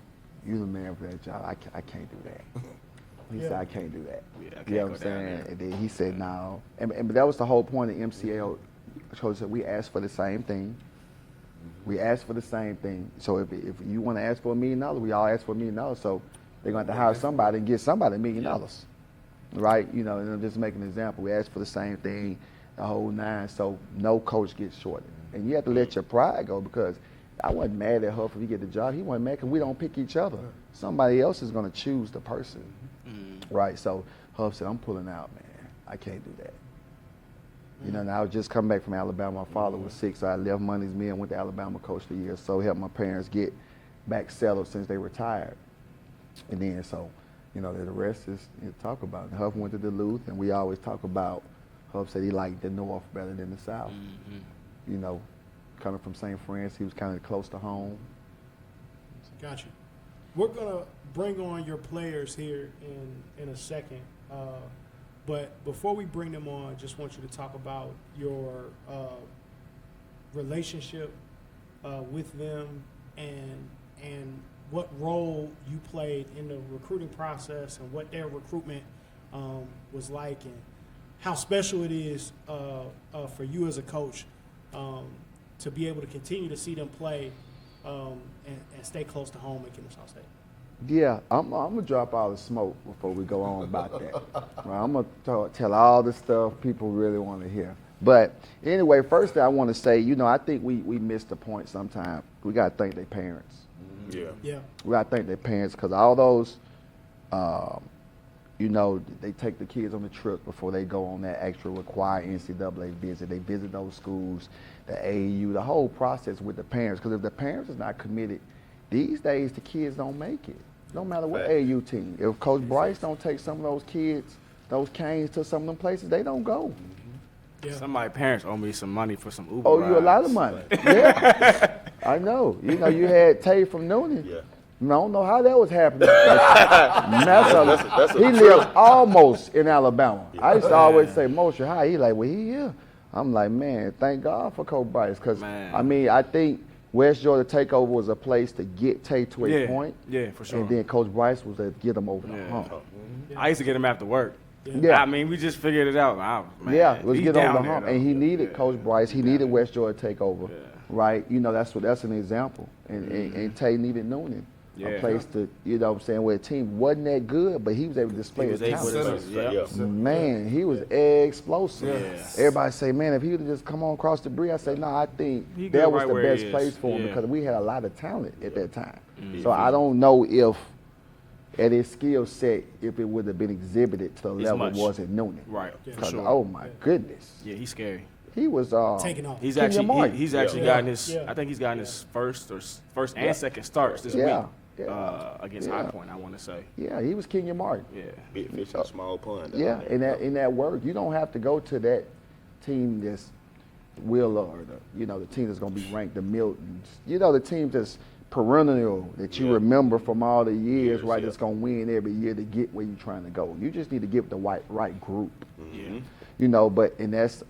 you the man for that job. I can't do that." He said, "I can't do that." Yeah, I can't You know go what I'm down saying? there. And then he said, "No." But that was the whole point of MCL. Coach said we asked for the same thing. We asked for the same thing. So if you want to ask for $1 million, we all ask for $1 million. So they're going to have to hire somebody and get somebody $1 million, right? And I'm just making an example. We asked for the same thing, the whole 9. So no coach gets shorted, and you have to let your pride go because I wasn't mad at Huff if he get the job. He wasn't mad because we don't pick each other. Somebody else is going to choose the person, right? So Huff said, "I'm pulling out, man. I can't do that." And I was just coming back from Alabama. My father was sick, so I left Money's Mill and went to Alabama, coached for years. So helped my parents get back settled since they retired. And then, the rest is talk about it. Huff went to Duluth, and we always talk about, Huff said he liked the North better than the South. Coming from St. Francis, he was kind of close to home. Gotcha. We're gonna bring on your players here in a second, but before we bring them on, just want you to talk about your relationship with them and what role you played in the recruiting process and what their recruitment was like and how special it is for you as a coach to be able to continue to see them play and stay close to home at Kennesaw State. Yeah, I'm gonna drop all the smoke before we go on about that. Right, I'm gonna tell all the stuff people really want to hear. But anyway, first thing I want to say, I think we miss the point sometimes. We gotta thank their parents. Yeah. We gotta thank their parents because all those, they take the kids on the trip before they go on that extra required NCAA visit. They visit those schools, the AAU, the whole process with the parents. Because if the parents is not committed, these days the kids don't make it. No matter what AAU team. If Coach Bryce don't take some of those kids, those canes to some of them places, they don't go. Yeah. Some of my parents owe me some money for some Uber Oh, rides. you a lot of money. Yeah. I know. You had Tay from Noonan. Yeah. I don't know how that was happening. He lives almost in Alabama. Yeah. I used to always say, Moshe, hi. He like, well, he here. I'm like, man, thank God for Kobe Bryant. Because, I think West Georgia Takeover was a place to get Tay to a point. Yeah, for sure. And then Coach Bryce was to get him over the hump. I used to get him after work. Yeah. We just figured it out. Man, it was get over the hump. Though. And he needed Coach Bryce. He needed West Georgia Takeover. Yeah. Right? That's an example. And Tay needed Noonan. A place to, where a team wasn't that good, but he was able to display his talent. Man, he was explosive. Yes. Everybody say, man, if he would have just come on across the bridge, I say, no, I think that was the best place for him because we had a lot of talent at that time. So I don't know if at his skill set, if it would have been exhibited to the level it was at Noonan. Right. Because, oh my goodness. Yeah, he's scary. He was taking off. He's actually gotten his. I think he's gotten his first and second starts this week. Against High Point, I want to say. Yeah, he was Kenya Martin. Yeah, big fish in small pond. Yeah, in that work, you don't have to go to that team that's Wheeler or the team that's going to be ranked, the Miltons. The team that's perennial that you remember from all the years, right? That's going to win every year to get where you're trying to go. You just need to get the right group. But that's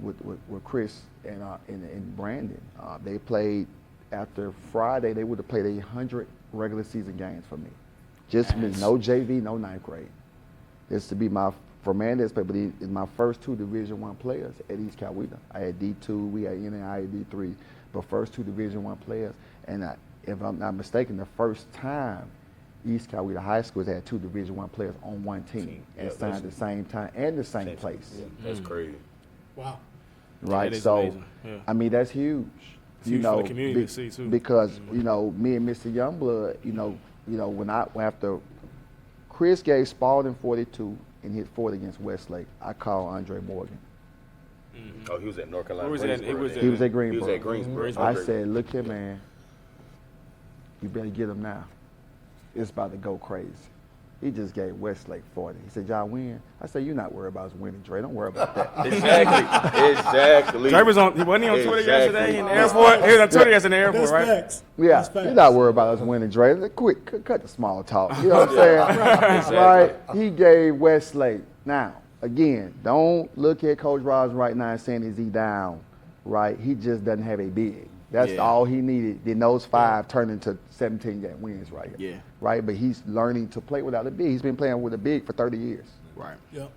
with Chris and Brandon, they played. After Friday, they would have played 100 regular season games for me. Just no JV, no ninth grade. This to be for Mandez, but it's my first 2 Division I players at East Coweta. I had D2, we had NAI at D3, but first 2 Division I players. And if I'm not mistaken, the first time East Coweta High School has had 2 Division I players on one team and signed at the same time and the same place. Yeah, that's crazy. Wow. Right, so, that's huge. For the community to see too. Because me and Mr. Youngblood, when after Chris gave Spalding 42 and hit 40 against Westlake, I called Andre Morgan. Oh, he was at North Carolina. He was at Greensboro. He was at Greensboro. I said, look here, man, you better get him now. It's about to go crazy. He just gave Westlake 40. He said, y'all win? I said, you're not worried about us winning, Dre. Don't worry about that. Exactly. Dre wasn't he on Twitter yesterday in the airport? He was on Twitter yesterday in the airport, right? Facts. Yeah, you're not worried about us winning, Dre. Quick, cut the small talk. You know what I'm saying? Right? He gave Westlake. Now, again, don't look at Coach Ross right now and saying, is he down? Right? He just doesn't have a big. That's all he needed. Then those 5 turned into 17-game wins right here. Yeah. Right? But he's learning to play without a big. He's been playing with a big for 30 years. Right. Yep.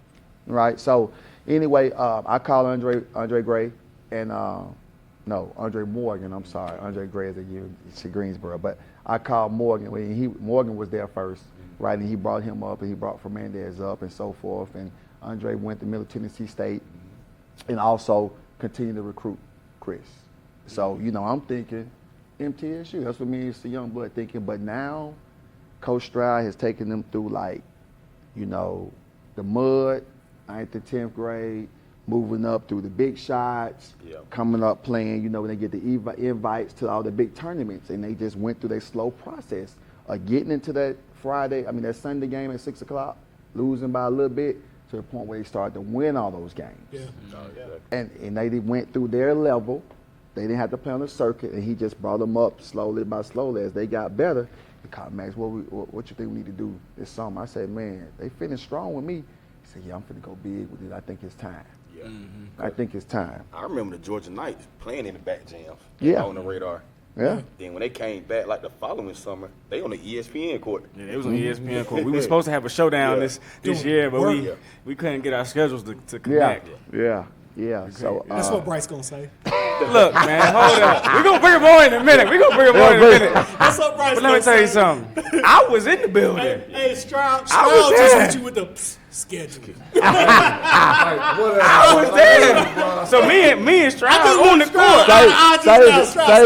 Right? So, anyway, I called Andre Gray and Andre Morgan. I'm sorry. Andre Gray is at Greensboro. But I called Morgan. Morgan was there first, right? And he brought him up and he brought Fernandez up and so forth. And Andre went to Middle Tennessee State and also continued to recruit Chris. So, I'm thinking MTSU. That's what me and Mr. Youngblood thinking. But now, Coach Stroud has taken them through, the mud, 9th to 10th grade, moving up through the big shots, coming up playing, when they get the invites to all the big tournaments. And they just went through their slow process of getting into that that Sunday game at 6 o'clock, losing by a little bit, to the point where they started to win all those games. Yeah. And they went through their level. They didn't have to play on the circuit, and he just brought them up slowly by slowly as they got better. He called Max, what you think we need to do this summer? I said, man, they finished strong with me. He said, yeah, I'm finna go big with it. I think it's time. Yeah. I think it's time. I remember the Georgia Knights playing in the back jams. Yeah. On the radar. Yeah. Then when they came back, the following summer, they on the ESPN court. Yeah, they was on the ESPN court. We were supposed to have a showdown this year, but we couldn't get our schedules to connect. Yeah. So that's what Bryce gonna say. Look, man, hold up. We're going to bring him on in a minute. What's up, Bryce? But let me tell you something. I was in the building. Hey, Stroud was just there. hit you with the schedule. I was there. So me and Stroud on the court.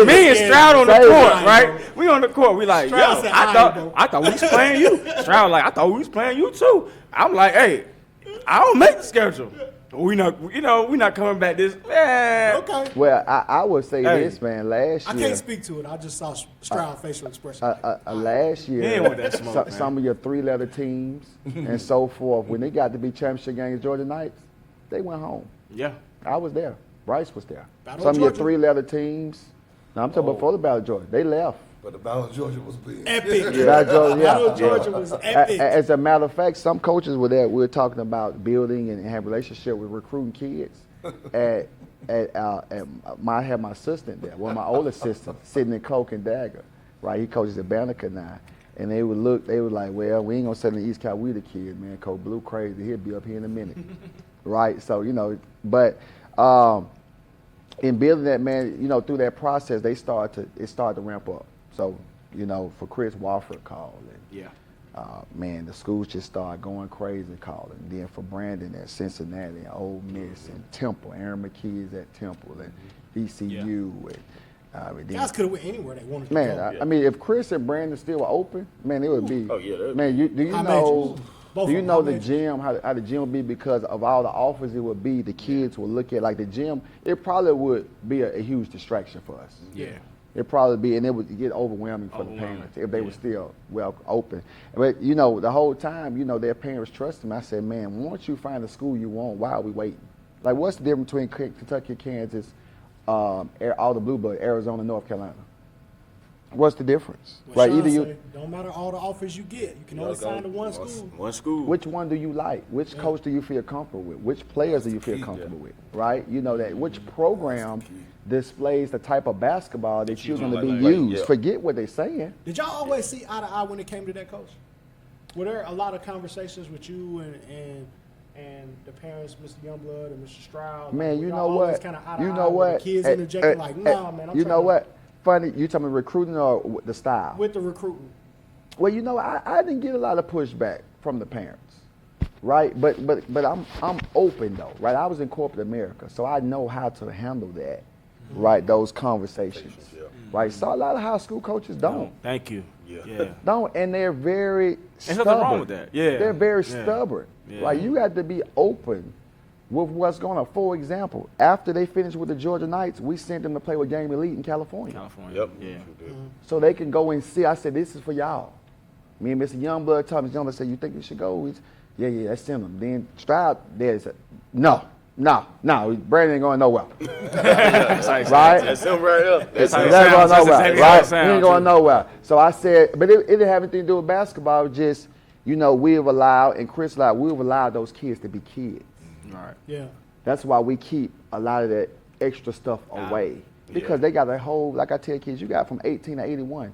Me and Stroud on the court, right? We on the court. We like, yo, I thought we was playing you. Stroud like, I thought we was playing you too. I'm like, hey, I don't make the schedule. We not coming back this, man. Okay. Well, I would say this, man. Last year, I can't speak to it. I just saw Stroud facial expression. last year, ain't want that smoke, man. some of your three-letter teams and so forth, when they got to be championship games, Georgia Knights, they went home. Yeah. I was there. Bryce was there. Battle Some of of your Georgia? three-letter teams. Now I'm talking about before the Battle of Georgia. They left. But the Battle of Georgia was big. Epic. Battle of Georgia was epic. As a matter of fact, some coaches were there. We were talking about building and have relationship with recruiting kids. I had my assistant there, one of my old assistants, sitting in Cloak and Dagger. Right, he coaches at Banneker now. And they would like, well, we ain't gonna send the East Coweta kid, man. Coach Blue crazy. He'll be up here in a minute. Right? So, but in building that, man, through that process, it started to ramp up. So, for Chris Wofford called, man, the schools just started going crazy calling. Then for Brandon at Cincinnati, and Ole Miss, and Temple, Aaron McKee is at Temple, and ECU, and Guys could have went anywhere they wanted to man, go. I mean, if Chris and Brandon still were open, man, it would be. Oh, yeah. Man, do you High know? majors. Both Do you of them, know high the gym, how the gym would be because of all the offers it would be? The kids would look at like the gym. It probably would be a huge distraction for us. Yeah. It probably be, and it would get overwhelming for the parents if they were still open. But the whole time, their parents trusted me. I said, man, once you find the school you want, why are we waiting? Like, what's the difference between Kentucky, Kansas, all the blue blood, Arizona, North Carolina? What's the difference? What Right? Sean Either you. say, don't matter all the offers you get. You can only sign to one school. One school. Which one do you like? Which coach do you feel comfortable with? Which players do you feel comfortable with? Right? That which program displays the type of basketball that you're going to be used. Forget what they're saying. Did y'all always see eye to eye when it came to that coach? Were there a lot of conversations with you and the parents, Mr. Youngblood and Mr. Stroud? Man, like, you y'all know always what? kinda eye to You eye know with what? The kids interjecting like, nah, man. You know what? Funny, you talking about recruiting or the style? With the recruiting. Well, I didn't get a lot of pushback from the parents, right? But I'm open though, right? I was in corporate America, so I know how to handle that, right? Those conversations, right? So a lot of high school coaches don't. Thank you. Yeah. Don't, and they're very There's stubborn. nothing wrong with that. Yeah. They're very stubborn. Yeah. Like, you got to be open with what's going on. For example, after they finished with the Georgia Knights, we sent them to play with Game Elite in California. Yep. Yeah. So they can go and see. I said, this is for y'all. Me and Mr. Youngblood told me, Youngblood said, you think you should go? Yeah, let's send them. Then Stroud there said, no, Brandon ain't going nowhere. Right? That's him right up. That's how it He ain't going sounds. nowhere, That's right? exactly He ain't going nowhere. So I said, but it didn't have anything to do with basketball. Just, we've allowed, and Chris allowed, we've allowed those kids to be kids. Right. Yeah. That's why we keep a lot of that extra stuff away. Because they got a whole, like I tell kids, you got from 18 to 81,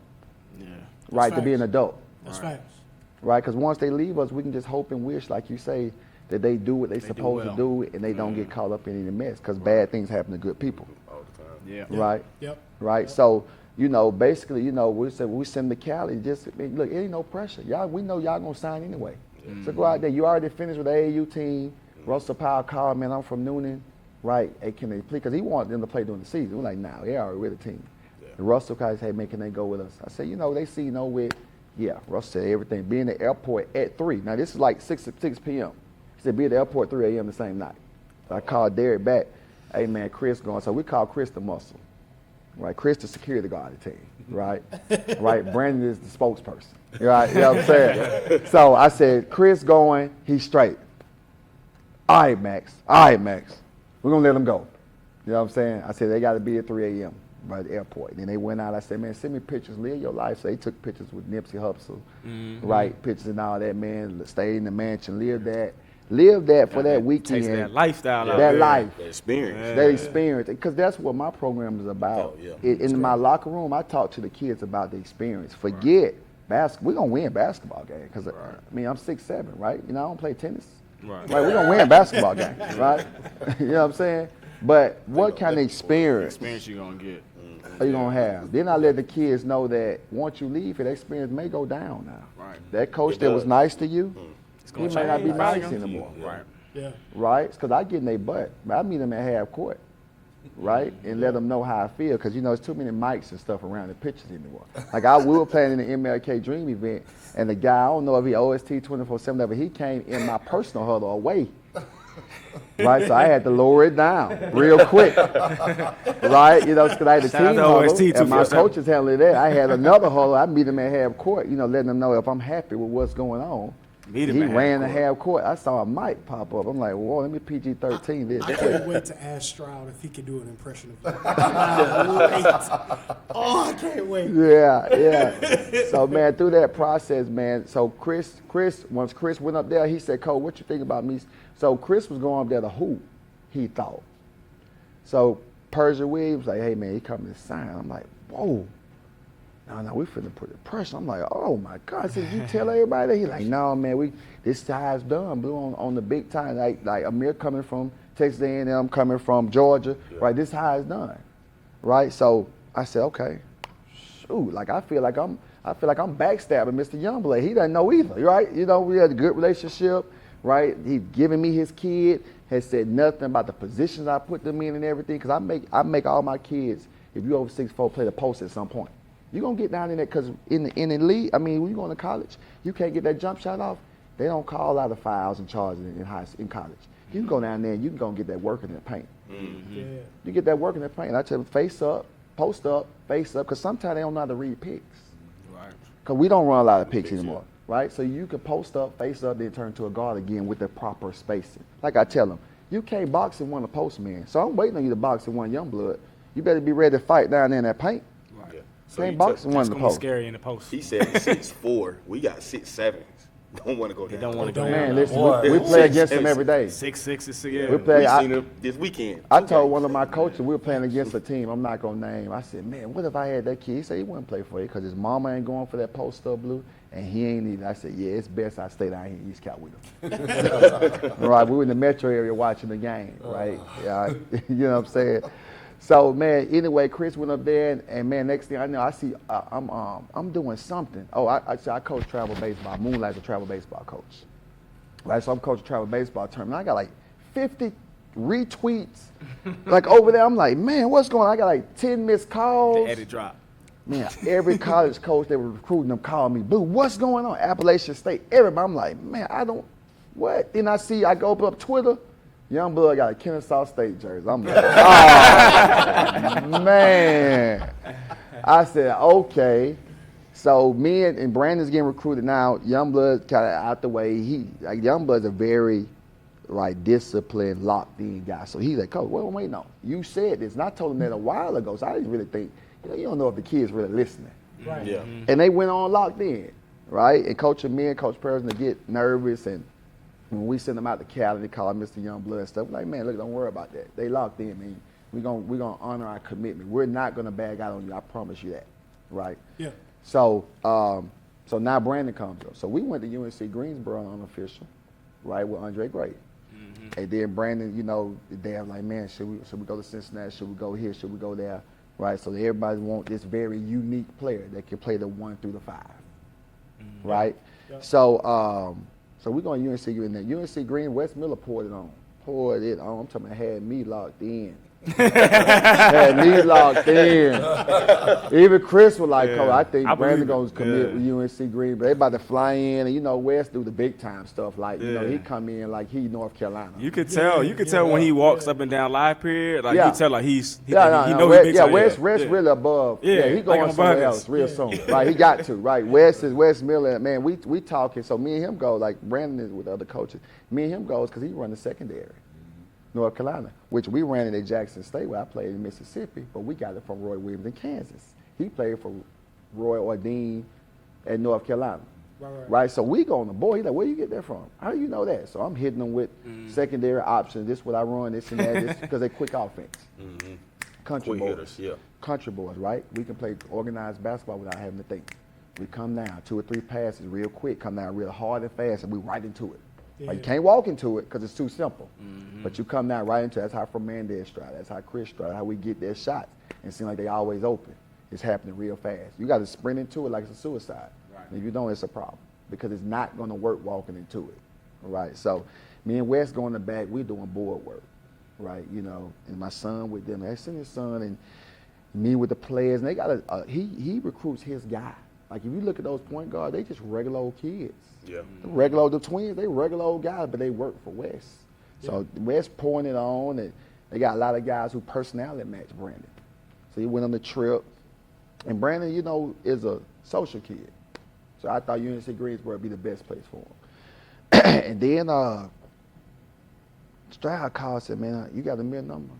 right, to be an adult. That's facts. Right, because once they leave us, we can just hope and wish, like you say, that they do what they're supposed to do and they don't get caught up in any mess, because bad things happen to good people. All the time. Yeah. Right? Yep. Right? Yep. So, basically, we send to Cali, look, it ain't no pressure. Y'all, we know y'all going to sign anyway. So go out there. You already finished with the AAU team. Russell Powell called, man, I'm from Noonan. Right? Hey, can they play? Because he wanted them to play during the season. We're like, nah, they already with the team. Yeah. And Russell called, hey, man, can they go with us? I said, they see with, Russell said everything. Be in the airport at 3. Now, this is like 6 p.m. He said, be at the airport at 3 a.m. the same night. So I called Derek back. Hey, man, Chris going. So we call Chris the muscle. Right? Chris the security guard of the team. Right? Right? Brandon is the spokesperson. Right? You know what I'm saying? So I said, Chris going, he's straight. All right, Max. We're going to let him go. You know what I'm saying? I said, they got to be at 3 a.m. by the airport. And then they went out. I said, man, send me pictures. Live your life. So they took pictures with Nipsey Hussle, right? Pictures and all that, man. Stay in the mansion. Live that for that weekend. Taste that lifestyle out that there. life. That experience. That experience. Because that's what my program is about. Oh, yeah. In my locker room, I talk to the kids about the experience. Forget basketball. We're going to win basketball game. Because, I'm 6'7", right? I don't play tennis. Right. We're going to win basketball games, right? You know what I'm saying? But what kind of experience you gonna get? are you gonna have? Then I let the kids know that once you leave, that experience may go down now. Right. That coach that was nice to you, he may not be nice anymore. Right. Yeah. Right? Because I get in their butt. I meet them at half court. Right? And let them know how I feel. Because, there's too many mics and stuff around the pictures anymore. Like, we were playing in the MLK Dream event, and the guy, I don't know if he OST 24/7, but he came in my personal huddle away. Right? So I had to lower it down real quick. Right? Because I had the team huddle, and my coaches handling that. I had another huddle. I meet him at half court, letting them know if I'm happy with what's going on. He ran the half court. I saw a mic pop up. I'm like, whoa, let me PG-13 this. I can't wait to ask Stroud if he can do an impression of that. Oh, I can't wait. Yeah. So, man, through that process, man, so once Chris went up there, he said, Cole, what you think about me? So Chris was going up there to hoop, he thought. So Persia Williams like, hey, man, he coming to sign. I'm like, whoa. No, we finna put the pressure. I'm like, oh my God! Did you tell everybody that? He like, no, man, this time's done. Blue on the big time. Like Amir coming from Texas A&M, coming from Georgia, right? This high is done, right? So I said, okay, shoot, like I feel like I'm backstabbing Mr. Youngblood. He doesn't know either, right? We had a good relationship, right? He giving me his kid, has said nothing about the positions I put them in and everything. Cause I make all my kids, if you over 6'4", play the post at some point. You're going to get down in there because in the league, when you're going to college, you can't get that jump shot off. They don't call out of fouls and charges in college. You can go down there and you can go and get that work in the paint. Yeah. You get that work in the paint. I tell them, face up, post up, face up, because sometimes they don't know how to read picks. Right. Because we don't run a lot of picks anymore, right? So you can post up, face up, then turn to a guard again with the proper spacing. Like I tell them, you can't box in one of postman. So I'm waiting on you to box in one Youngblood. You better be ready to fight down there in that paint. So can't box in one of the post. Scary in the post. He said 6'4". We got 6'7". Don't want to go down. Don't want to go down. Man, listen, we play against them every day. 6'6" is yeah. We play. We seen him this weekend. I told one of my coaches we were playing against a team. I'm not gonna name. I said, man, what if I had that kid? He said he wouldn't play for you because his mama ain't going for that post up blue, and he ain't either. I said, yeah, it's best I stay down here in East Cal with him. Right, we were in the metro area watching the game. Right, yeah, you know what I'm saying. So, man, anyway, Chris went up there, and man, next thing I know, I see I'm doing something. Oh, I coach travel baseball. Moonlight's a travel baseball coach. Right, so I'm coaching travel baseball tournament. I got like 50 retweets, like over there. I'm like, man, what's going on? I got like 10 missed calls. The edit drop. Man, every college coach that was recruiting them called me, Blue, what's going on? Appalachian State, everybody. I'm like, man, what? Then I go up Twitter. Youngblood got a Kennesaw State jersey. I'm like, oh, man. I said, okay. So me and Brandon's getting recruited now. Youngblood kind of out the way. Youngblood's a very disciplined, locked in guy. So he's like, Coach, what am I waiting on? You said this. And I told him that a while ago. So I didn't really think, you don't know if the kid's really listening. Right. Yeah. And they went on locked in, right? And me and Coach Persson to get nervous, and when we send them out to Cali, they call Mr. Youngblood and stuff. We're like, man, look, don't worry about that. They locked in, man. We're gonna honor our commitment. We're not gonna bag out on you. I promise you that, right? Yeah. So now Brandon comes up. So we went to UNC Greensboro unofficial, right, with Andre Gray. Mm-hmm. And then Brandon, they're like, man, should we go to Cincinnati? Should we go here? Should we go there? Right. So everybody wants this very unique player that can play the 1 through the 5, right? Yeah. So we're going to UNC in there. UNC Green, Wes Miller poured it on. I'm talking about had me locked in. Had me locked in. Even Chris was like, I think Brandon going to commit with UNC Green, but they about to fly in, and Wes do the big time stuff. Like, he come in like he North Carolina. You could tell. You could tell when he walks up and down live period. Like, you tell like he knows Wes, big time. Wes really above. Yeah, he going somewhere else real soon. Right, he got to. Right, Wes Miller. Man, we talking. So me and him go, like Brandon is with other coaches. Me and him goes because he run the secondary. North Carolina, which we ran it at Jackson State where I played in Mississippi, but we got it from Roy Williams in Kansas. He played for Roy Ordine at North Carolina. Right? So we go on the board. He's like, where you get that from? How do you know that? So I'm hitting them with secondary options. This is what I run, this and that, because they're quick offense. Mm-hmm. Country boys. Hitters, yeah. Country boys, right? We can play organized basketball without having to think. We come down, 2 or 3 passes real quick, come down real hard and fast, and we right into it. Yeah. Like, you can't walk into it because it's too simple. But you come down right into it. That's how Fernandez Stroud. That's how Chris Stroud. How we get their shots. And it seems like they always open. It's happening real fast. You got to sprint into it like it's a suicide. Right. And if you don't, it's a problem because it's not going to work walking into it. All right. So me and Wes going to the back. We're doing board work. Right. You know, and my son with them. I seen his son and me with the players. And they got he recruits his guy. Like, if you look at those point guards, they just regular old kids. Yeah. Regular old, the twins, they regular old guys, but they work for Wes. So Wes pouring it on, and they got a lot of guys who personality match Brandon. So he went on the trip. And Brandon, you know, is a social kid. So I thought UNC Greensboro would be the best place for him. And then Stroud called and said, man, you got a Mir number?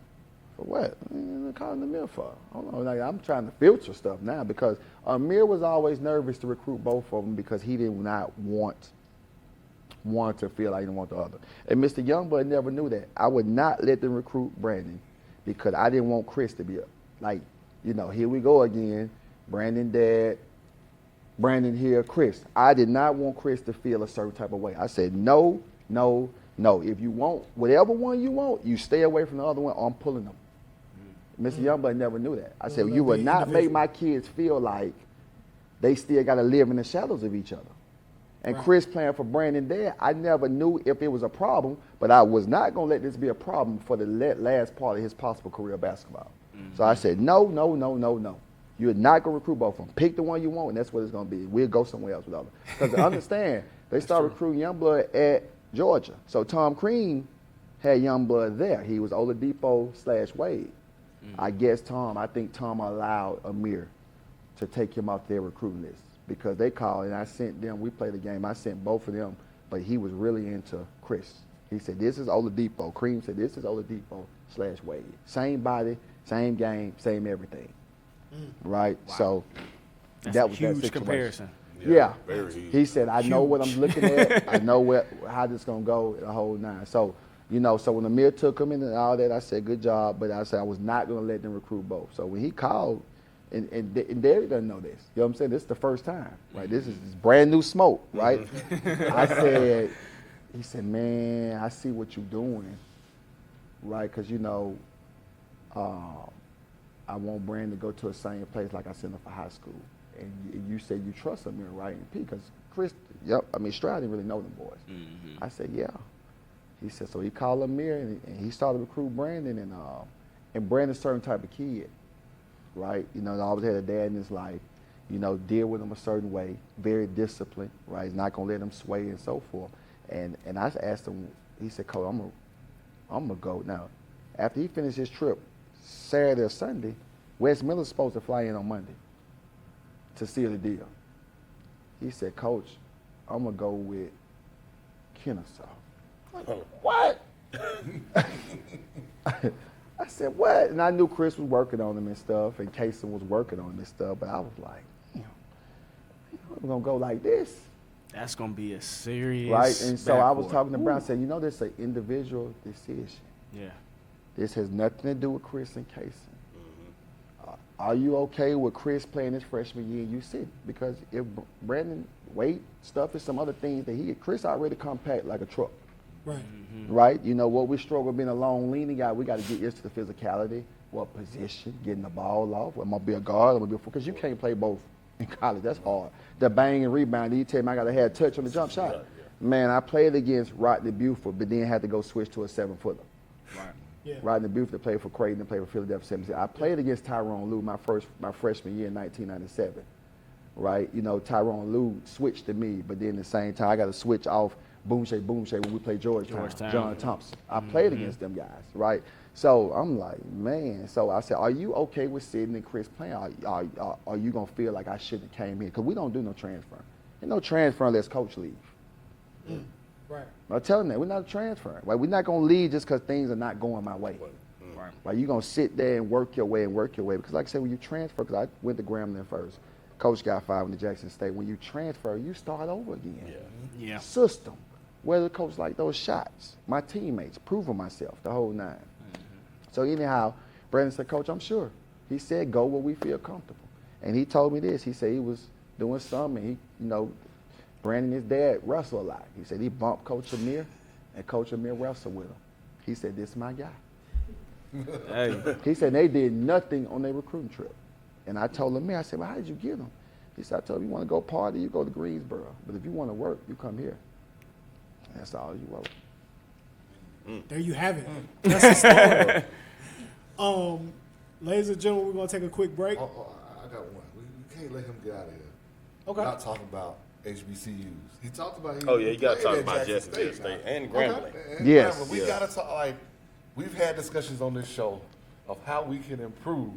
For what? I'm calling the Mir for? Hold on, like, I'm trying to filter stuff now because Mir was always nervous to recruit both of them because he did not want to feel like he didn't want the other. And Mr. Youngblood never knew that. I would not let them recruit Brandon because I didn't want Chris to be like, you know, here we go again. Brandon dad, Brandon here, Chris. I did not want Chris to feel a certain type of way. I said, no. If you want whatever one you want, you stay away from the other one, or I'm pulling them. Mr. Youngblood never knew that. I said, you would not make my kids feel like they still got to live in the shadows of each other. And Chris playing for Brandon there, I never knew if it was a problem, but I was not going to let this be a problem for the last part of his possible career of basketball. So I said, no. You're not going to recruit both of them. Pick the one you want, and that's what it's going to be. We'll go somewhere else with other. Because understand, they started recruiting Youngblood at Georgia. So Tom Crean had Youngblood there. He was Oladipo/Wade. I think Tom allowed Amir to take him off their recruiting list because they called and I sent them, we played the game, I sent both of them, but he was really into Chris. He said, this is Oladipo. Cream said, this is Oladipo/Wade. Same body, same game, same everything. Right? Wow. So That's that a was huge that situation. comparison. Yeah. Very huge. He said, I know what I'm looking at. I know how this going to go the whole nine. So, you know, so when Amir took him in and all that, I said, good job. But I said I was not going to let them recruit both. So when he called, and Derek doesn't know this. You know what I'm saying? This is the first time, right? This is brand new smoke, right? He said, man, I see what you're doing, right? Because, you know, I want Brandon to go to the same place like I sent him for high school. And you said you trust Amir, right? And because Chris, Stroud didn't really know them boys. I said, yeah. He said, so he called Amir and he started to recruit Brandon and Brandon's a certain type of kid, right? You know, always had a dad in his life, you know, deal with him a certain way, very disciplined, right? He's not gonna let him sway and so forth. And I asked him, he said, Coach, I'm gonna go. Now, after he finished his trip, Saturday or Sunday, Wes Miller's supposed to fly in on Monday to seal the deal. He said, Coach, I'm gonna go with Kennesaw. What? I said, what? And I knew Chris was working on him and stuff, and Kaysen was working on him and stuff, but I was like, we're going to go like this. That's going to be a serious right? And so I was backcourt. talking to Brown, I said, you know, this is an individual decision. Yeah. This has nothing to do with Chris and Kaysen. Are you okay with Chris playing his freshman year? You sit because if Brandon weight stuff is some other things that Chris already compact like a truck. Right. Right? You know, what we struggle with being a long, leaning guy, we got to get used to the physicality, what position, getting the ball off. Am I be a guard? Am I be a because you can't play both in college. That's hard. The bang and rebound, you tell me I got to have touch on the jump shot. Man, I played against Rodney Buford, but then had to go switch to a 7-footer. Right. Yeah. Rodney Buford played for Creighton and played for Philadelphia 76. I played against Tyrone Lue my freshman year in 1997. Right? You know, Tyrone Lue switched to me, but then at the same time, I got to switch off Boom Shay when we played Georgetown. John Thompson. I played against them guys, right? So I'm like, man. So I said, are you okay with sitting and Chris playing? Are you going to feel like I shouldn't have came here? Because we don't do no transfer. Ain't no transfer unless coach leave. Right. I'm telling you, we're not transferring. Right? We're not going to leave just because things are not going my way. Right? You're going to sit there and work your way. Because like I said, when you transfer, because I went to Grambling first. Coach got fired into Jackson State. When you transfer, you start over again. Yeah. System. Whether the coach like those shots, my teammates, proving myself, the whole nine. So anyhow, Brandon said, Coach, I'm sure. He said, go where we feel comfortable. And he told me this. He said he was doing something. And he, you know, Brandon, his dad, wrestle a lot. He said he bumped Coach Amir, and Coach Amir wrestled with him. He said, this is my guy. Hey. He said they did nothing on their recruiting trip. And I told him, I said, well, how did you get him? He said, I told him, you want to go party, you go to Greensboro. But if you want to work, you come here. And that's all you wrote. There you have it. That's the story. Ladies and gentlemen, we're going to take a quick break. I got one. We can't let him get out of here. Okay. Not talking about HBCUs. He talked about. You got to talk played at about Jackson Jacksonville State and Okay. Grambling. And Yes. Grambling. We got to talk. Like, we've had discussions on this show of how we can improve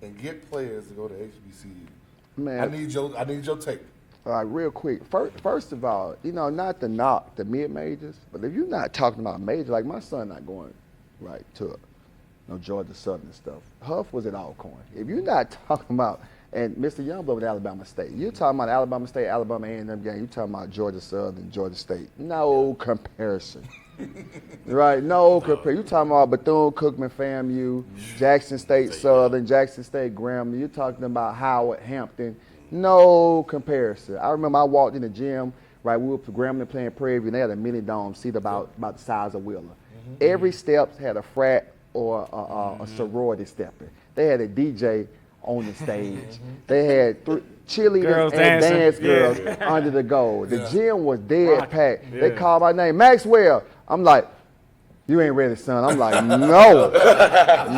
and get players to go to HBCU. Man, I need your take. all right, real quick. First of all, not to knock the mid-majors, but if you're not talking about major, like my son not going right to Georgia Southern and stuff. Huff was at Alcorn. If you're not talking about, and Mr. Youngblood with Alabama State, you're talking about Alabama State, Alabama A&M game, you're talking about Georgia Southern, Georgia State. No comparison. Right? No comparison. You're talking about Bethune-Cookman, FAMU, Jackson State Southern, Jackson State Grambling. You're talking about Howard, Hampton. No comparison. I remember I walked in the gym, right, we were Grambling playing Prairie View, and they had a mini dome seat about the size of Wheeler. Every step had a frat or a sorority stepping. They had a DJ on the stage. They had cheerleaders Girls and dancing. dance girls under the goal. The gym was dead packed. They called my name, Maxwell. I'm like, you ain't ready, son. I'm like, no.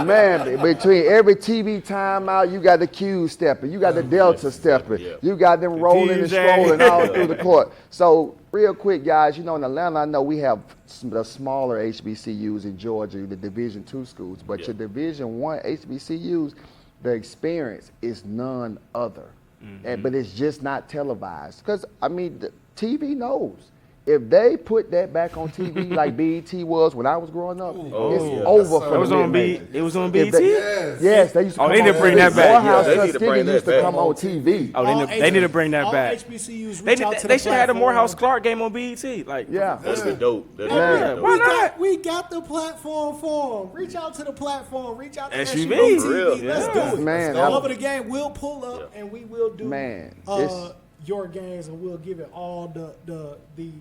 Man, between every TV timeout, you got the Q stepping. You got the Delta stepping. You got them rolling and DJ. strolling all through the court. So real quick, guys, in Atlanta, I know we have the smaller HBCUs in Georgia, the Division II schools, but your Division I HBCUs, the experience is none other. But it's just not televised. Because, the TV knows. If they put that back on TV like BET was when I was growing up, it's over for It was the on mid-majors. It was on If BET? they- Yes, they used to Oh, come they need on to bring TV. that back. Morehouse Yeah, they need to Tuskegee bring that used to back. come on TV. Oh, they need to bring that all back. HBCUs They reach out to they the should have had a platform. Morehouse Clark game on BET. Like, Yeah. That'd be dope. That'd be Man, really dope. why not? We got the platform for them. Reach out to the platform. Reach out to SUV. SUV For real. TV. Let's Yeah. do it. Man, The I- love of the game will pull up, and we will do Man, it's- your games, and we'll give it all the Love the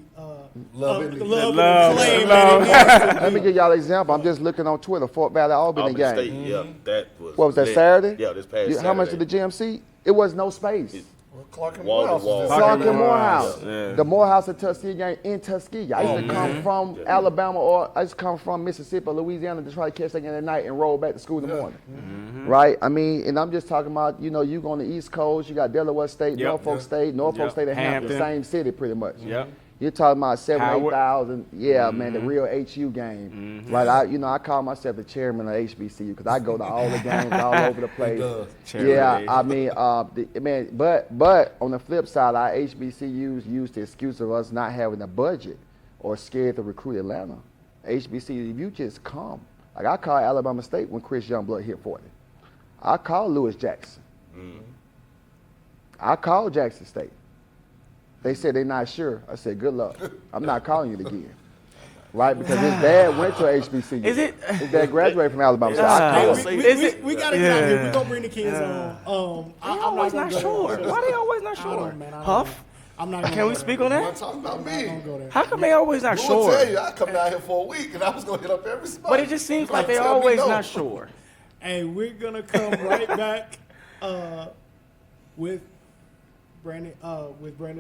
it. love and Love. acclaim. Love. Let me give y'all an example. I'm just looking on Twitter, Fort Valley Albany Albany game. State, yeah, that was. What was that, lit. Saturday? Yeah, this past Saturday. How much did the gym seat? It was no space. Well, Clark and Wall to Morehouse wall. was Clark and Clark and Morehouse. Yeah. The Morehouse and Tuskegee game in Tuskegee. I used to come from Alabama or I used to come from Mississippi or Louisiana to try to catch that game at night and roll back to school in the morning. Right? And I'm just talking about, you go on the East Coast, you got Delaware State, Yep. Norfolk State, State and Hampton, Hampton. same city pretty much. Yep. You're talking about 7,000, Howard. 8,000. Yeah, man, the real HU game. Right? I call myself the chairman of HBCU because I go to all the games all over the place. Chairman Yeah, of but on the flip side, our HBCUs use the excuse of us not having a budget or scared to recruit Atlanta. HBCU, if you just come, like I called Alabama State when Chris Youngblood hit 40. I called Lewis Jackson. I called Jackson State. They said they're not sure. I said, good luck. I'm not calling you again. Right? Because his dad went to HBCU. Is it? His dad graduated from Alabama State. I Hey, called Is it? we gotta get out here. Yeah. We're gonna bring the kids on. They always not sure. Why they always not I sure? don't, man. I don't Huff? know. I'm not gonna Can we go speak there. on I'm that? talking about I'm me. not gonna go there. How come they always not Who sure? will tell you, I come down here for a week and I was gonna hit up every spot. But it just seems like they Tell me always no. not sure. Hey, we're gonna come right back with Brandon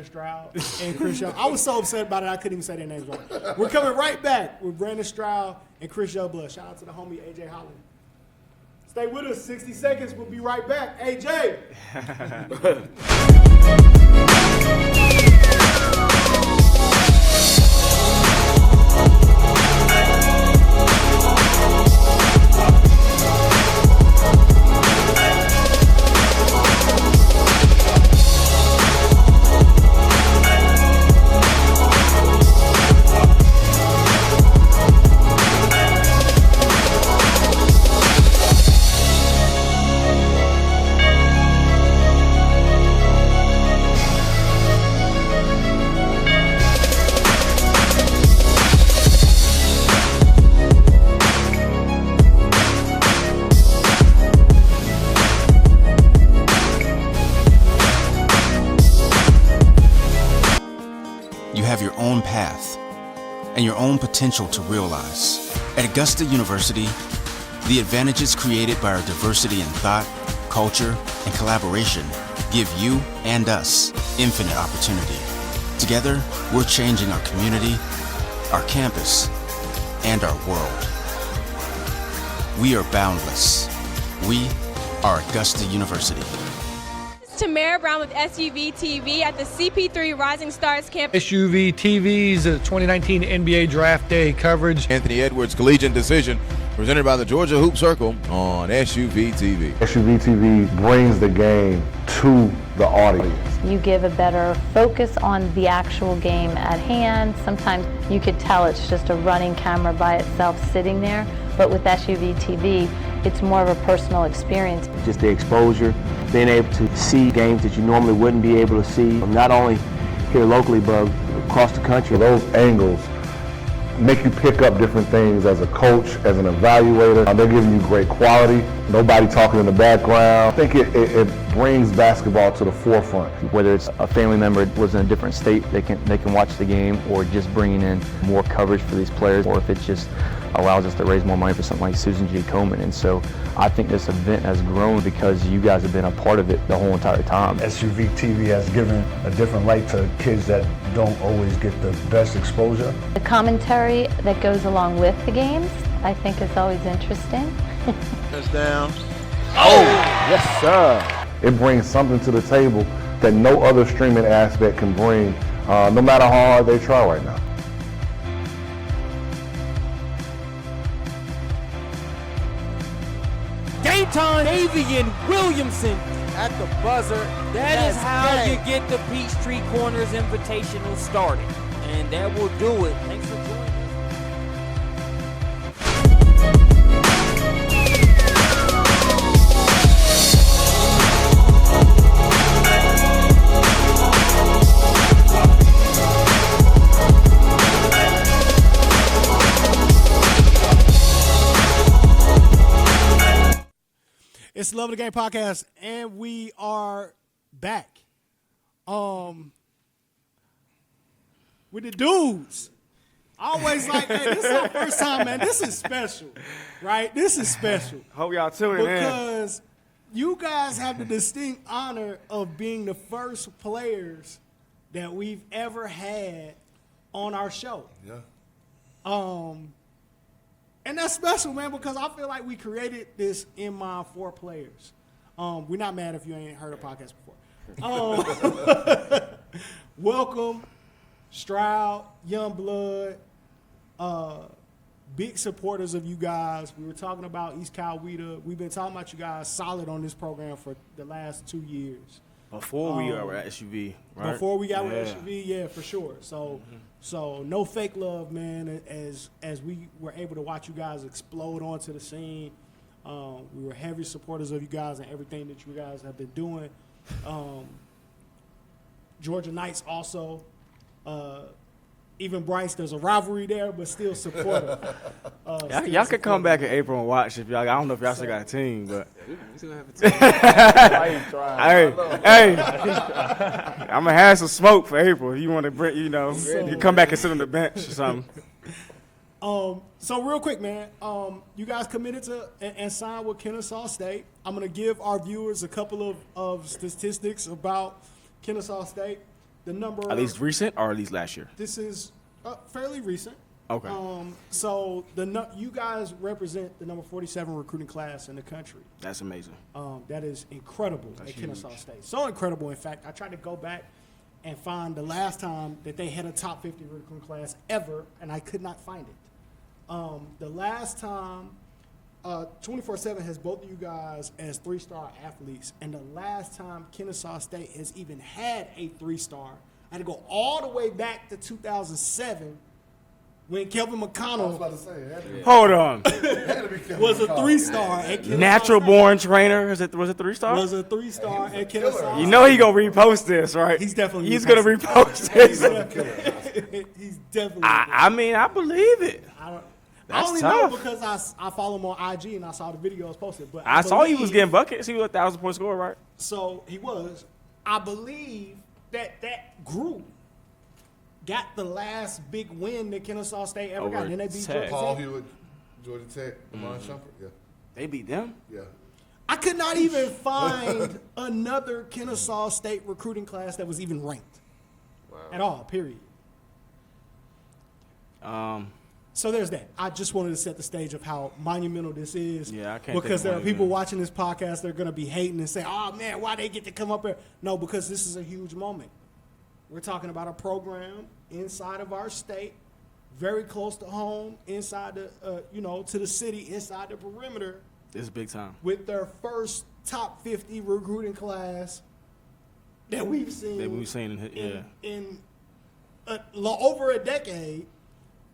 Stroud and Chris Young. I was so upset about it I couldn't even say their names right. We're coming right back with Brandon Stroud and Chris Youngblood. Shout out to the homie AJ Holland. Stay with us. 60 seconds. We'll be right back. AJ. and your own potential to realize. At Augusta University, the advantages created by our diversity in thought, culture, and collaboration give you and us infinite opportunity. Together, we're changing our community, our campus, and our world. We are boundless. We are Augusta University. Tamara Brown with SUV TV at the CP3 Rising Stars campus. SUV TV's 2019 NBA Draft Day coverage. Anthony Edwards Collegiate Decision, presented by the Georgia Hoop Circle on SUV TV. SUV TV brings the game to the audience. You give a better focus on the actual game at hand. Sometimes you could tell it's just a running camera by itself sitting there, but with SUV TV, it's more of a personal experience. Just the exposure, being able to see games that you normally wouldn't be able to see, not only here locally, but across the country. Those angles make you pick up different things as a coach, as an evaluator. They're giving you great quality, nobody talking in the background. I think it brings basketball to the forefront. Whether it's a family member that was in a different state, they can watch the game, or just bringing in more coverage for these players, or if it just allows us to raise more money for something like Susan G. Komen. And so I think this event has grown because you guys have been a part of it the whole entire time. SUV TV has given a different light to kids that don't always get the best exposure. The commentary that goes along with the games, I think, is always interesting. Touchdown. Oh, yes, sir. It brings something to the table that no other streaming aspect can bring, no matter how hard they try right now. Game time, Avian Williamson at the buzzer. That is how you get the Peachtree Corners Invitational started. And that will do it. Thanks for joining us. It's the Love of the Game podcast, and we are back. With the dudes. Always like, hey, this is our first time, man. This is special, right? This is special. Hope y'all tuning in. Because you guys have the distinct honor of being the first players that we've ever had on our show. Yeah. And that's special, man, because I feel like we created this in mind for players. We're not mad if you ain't heard a podcast before. Welcome, Stroud, Youngblood, big supporters of you guys. We were talking about East Coweta. We've been talking about you guys solid on this program for the last 2 years. Before we were at SUV, right? Before we got with SUV, yeah, for sure. So no fake love, man. As we were able to watch you guys explode onto the scene, we were heavy supporters of you guys and everything that you guys have been doing. Georgia Knights also. Even Bryce, there's a rivalry there, but still supportive. Y'all could come back in April and watch if y'all. I don't know if y'all still got a team, but We still have a team. I ain't trying. Hey, I'm gonna have some smoke for April. If you want to bring, you come back and sit on the bench or something. So real quick, man, you guys committed to and signed with Kennesaw State. I'm gonna give our viewers a couple of statistics about Kennesaw State. The number. Are these recent or are these last year? This is fairly recent. Okay. So you guys represent the number 47 recruiting class in the country. That's amazing. That is incredible at Kennesaw State. So incredible, in fact, I tried to go back and find the last time that they had a top 50 recruiting class ever, and I could not find it. The last time, 24/7 has both of you guys as 3-star athletes, and the last time Kennesaw State has even had a 3-star, I had to go all the way back to 2007 when Kelvin McConnell. I was about to say, hold on, was a 3-star at Kennesaw Natural State. Born trainer. Was it 3-star? Was a 3-star at Kennesaw. You know he gonna repost this, right? He's definitely. He's gonna repost this. He's definitely. I mean, I believe it. I only tough. know because I follow him on IG and I saw the videos posted. But I saw he was getting buckets. He was a 1,000-point scorer, right? So he was. I believe that grew got the last big win that Kennesaw State ever got. And then they beat Georgia Paul Tech. Hewitt, Georgia Tech, Lamont Shumpert. Yeah. They beat them? Yeah. I could not even find another Kennesaw State recruiting class that was even ranked at all, period. So there's that. I just wanted to set the stage of how monumental this is. Yeah, I can't because think there of are people one. watching this podcast, they're going to be hating and say, oh, man, why they get to come up here? No, because this is a huge moment. We're talking about a program inside of our state, very close to home, inside the, to the city, inside the perimeter. It's big time. With their first top 50 recruiting class that we've seen. In over a decade.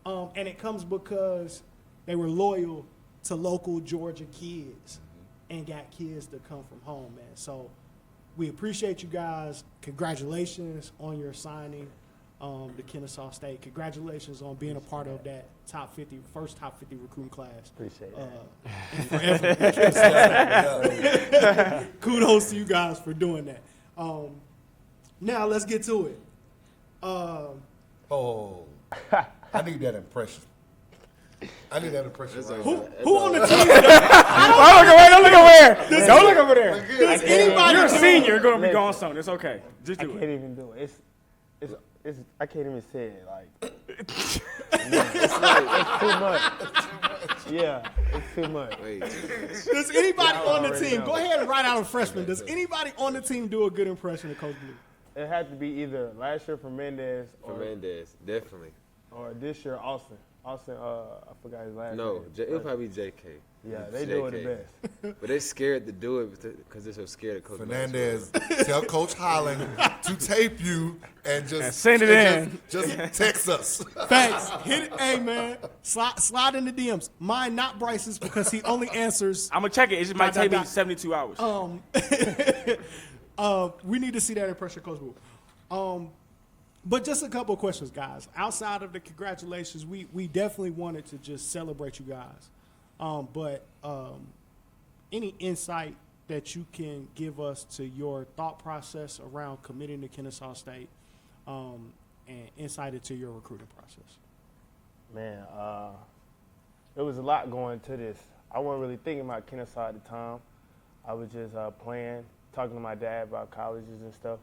And it comes because they were loyal to local Georgia kids and got kids to come from home, man. So we appreciate you guys. Congratulations on your signing to Kennesaw State. Congratulations on being a part of that first top 50 recruiting class. Appreciate that. Kudos to you guys for doing that. Now let's get to it. I need that impression. Who on the team? Don't look over there. Don't look over there. Does anybody? You're a senior. You're going to be gone soon. It's okay. Just do it. I can't even do it. It's I can't even say it. Like, it's too much. Yeah, it's too much. Does anybody on the team, go ahead and write out a freshman, does anybody on the team do a good impression of Coach Blue? It had to be either last year for Mendez definitely. Or this year Austin. I forgot his last name. No, it'll probably be JK. Yeah, they do it the best. But they're scared to do it because they're so scared of Coach Fernandez. Tell Coach Holland to tape you and just send it in. Just text us. Thanks. Hit it. Hey, man. Slide in the DMs. Mine, not Bryce's, because he only answers. I'm going to check it. It just might take me 72 hours. We need to see that impression, Coach Blue. But just a couple of questions, guys. Outside of the congratulations, we definitely wanted to just celebrate you guys. But any insight that you can give us to your thought process around committing to Kennesaw State and insight into your recruiting process? Man, there was a lot going to this. I wasn't really thinking about Kennesaw at the time. I was just playing, talking to my dad about colleges and stuff.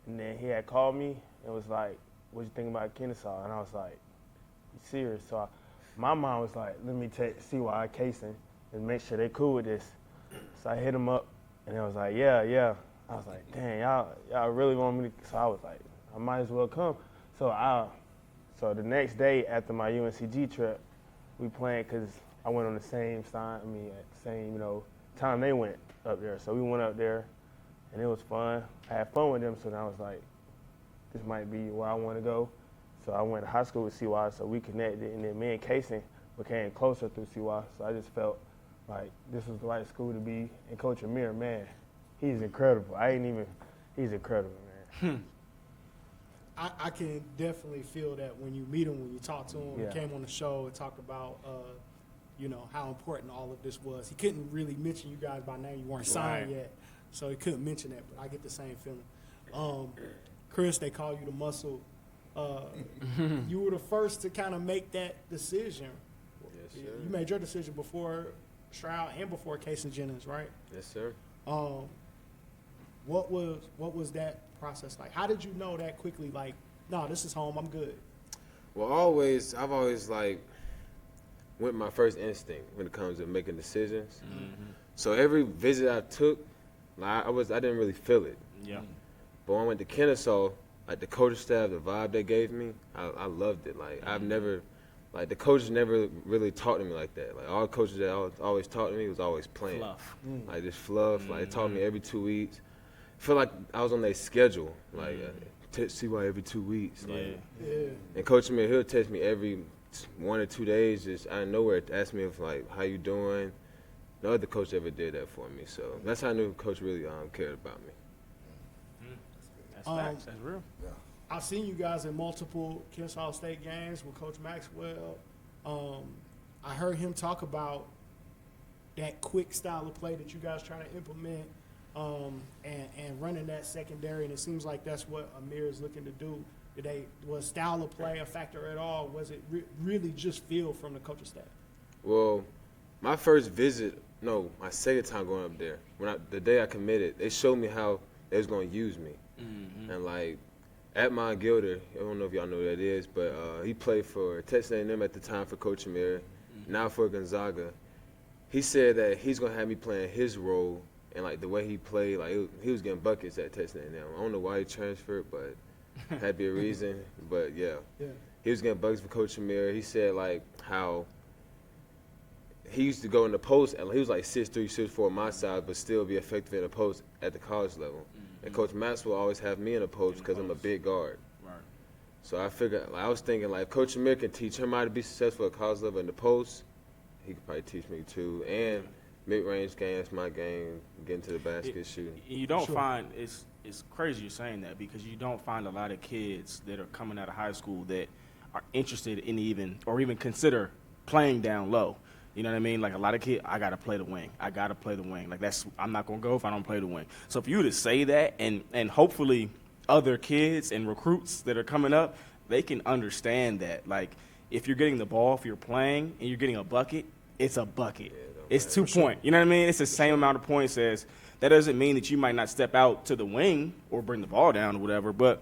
And then he had called me and was like, what you think about Kennesaw? And I was like, you serious? So my mom was like, let me see why I casing and make sure they cool with this. So I hit him up and it was like, yeah. I was like, dang, y'all really want me to? So I was like, I might as well come. So the next day after my UNCG trip, we playing because I went on the same time they went up there. So we went up there and it was fun. I had fun with them, so then I was like, this might be where I want to go. So I went to high school with CY, so we connected, and then me and Casey became closer through CY. So I just felt like this was the right school to be. And Coach Amir, man, he's incredible. He's incredible, man. I can definitely feel that when you meet him, when you talk to him. Yeah. He came on the show and talked about, how important all of this was. He couldn't really mention you guys by name. You weren't signed yet, so he couldn't mention that, but I get the same feeling. Chris, they call you the muscle. You were the first to kind of make that decision. Yes, sir. You made your decision before Stroud and before Casey Jennings, right? Yes, sir. What was that process like? How did you know that quickly? Like, no, this is home. I'm good. Well, I've always went my first instinct when it comes to making decisions. Mm-hmm. So every visit I took, I didn't really feel it. Yeah. But when I went to Kennesaw, the coaching staff, the vibe they gave me, I loved it. I've never, the coaches never really talked to me like that. All the coaches that always talked to me was always playing. Fluff. This fluff. They taught me every 2 weeks. I feel like I was on their schedule. See why every 2 weeks. And Coach Amir, he'll text me every 1 or 2 days, just out of nowhere, to ask me if how you doing. No other coach ever did that for me. So that's how I knew Coach really cared about me. That's facts. That's real. Yeah. I've seen you guys in multiple Kennesaw State games with Coach Maxwell. I heard him talk about that quick style of play that you guys try to implement and running that secondary, and it seems like that's what Amir is looking to do. Was style of play a factor at all? Was it really just feel from the coaching staff? Well, my first visit, no, my second time going up there, the day I committed, they showed me how they was going to use me. Mm-hmm. And, like, at Mount Gilder, I don't know if y'all know who that is, but he played for Texas A&M at the time for Coach Amir, now for Gonzaga. He said that he's going to have me playing his role, and, like, the way he played, like, he was getting buckets at Texas A&M. I don't know why he transferred, but had to be a reason. But, yeah. He was getting buckets for Coach Amir. He said, like, how he used to go in the post, and he was like 6'3", 6'4" on my side, but still be effective in the post at the college level. Mm-hmm. And Coach Maxwell always have me in the post because I'm a big guard. Right. So I figured, like, I was thinking, like, Coach Amir can teach him how to be successful at college level in the post. He could probably teach me too. And mid-range game, that's my game, getting to the basket, shooting. You don't find, it's crazy you're saying that, because you don't find a lot of kids that are coming out of high school that are interested in even consider playing down low. You know what I mean? Like, a lot of kids, I got to play the wing. Like, I'm not going to go if I don't play the wing. So for you to say that, and hopefully other kids and recruits that are coming up, they can understand that. Like, if you're getting the ball, if you're playing, and you're getting a bucket, it's a bucket. It's 2 point. You know what I mean? It's the same amount of points as – that doesn't mean that you might not step out to the wing or bring the ball down or whatever, but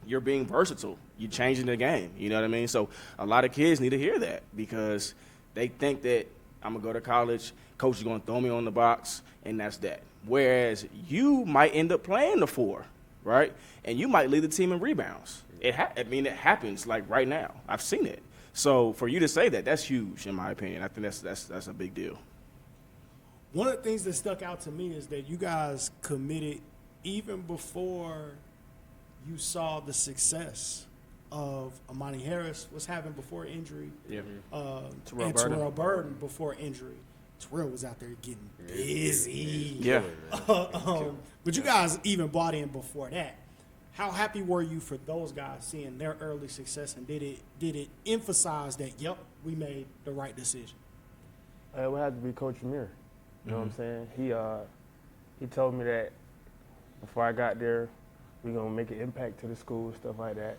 you're being versatile. You're changing the game. You know what I mean? So a lot of kids need to hear that, because – they think that I'm going to go to college, coach is going to throw me on the box, and that's that. Whereas you might end up playing the 4, right? And you might lead the team in rebounds. It happens, like, right now. I've seen it. So for you to say that, that's huge, in my opinion. I think that's a big deal. One of the things that stuck out to me is that you guys committed even before you saw the success of Amani Harris was having before injury, Terrell Burden before injury. Terrell was out there getting busy. Yeah. But you guys even bought in before that. How happy were you for those guys seeing their early success, and did it emphasize that, yep, we made the right decision? It would have to be Coach Amir. You know what I'm saying? He told me that before I got there, we're going to make an impact to the school, stuff like that.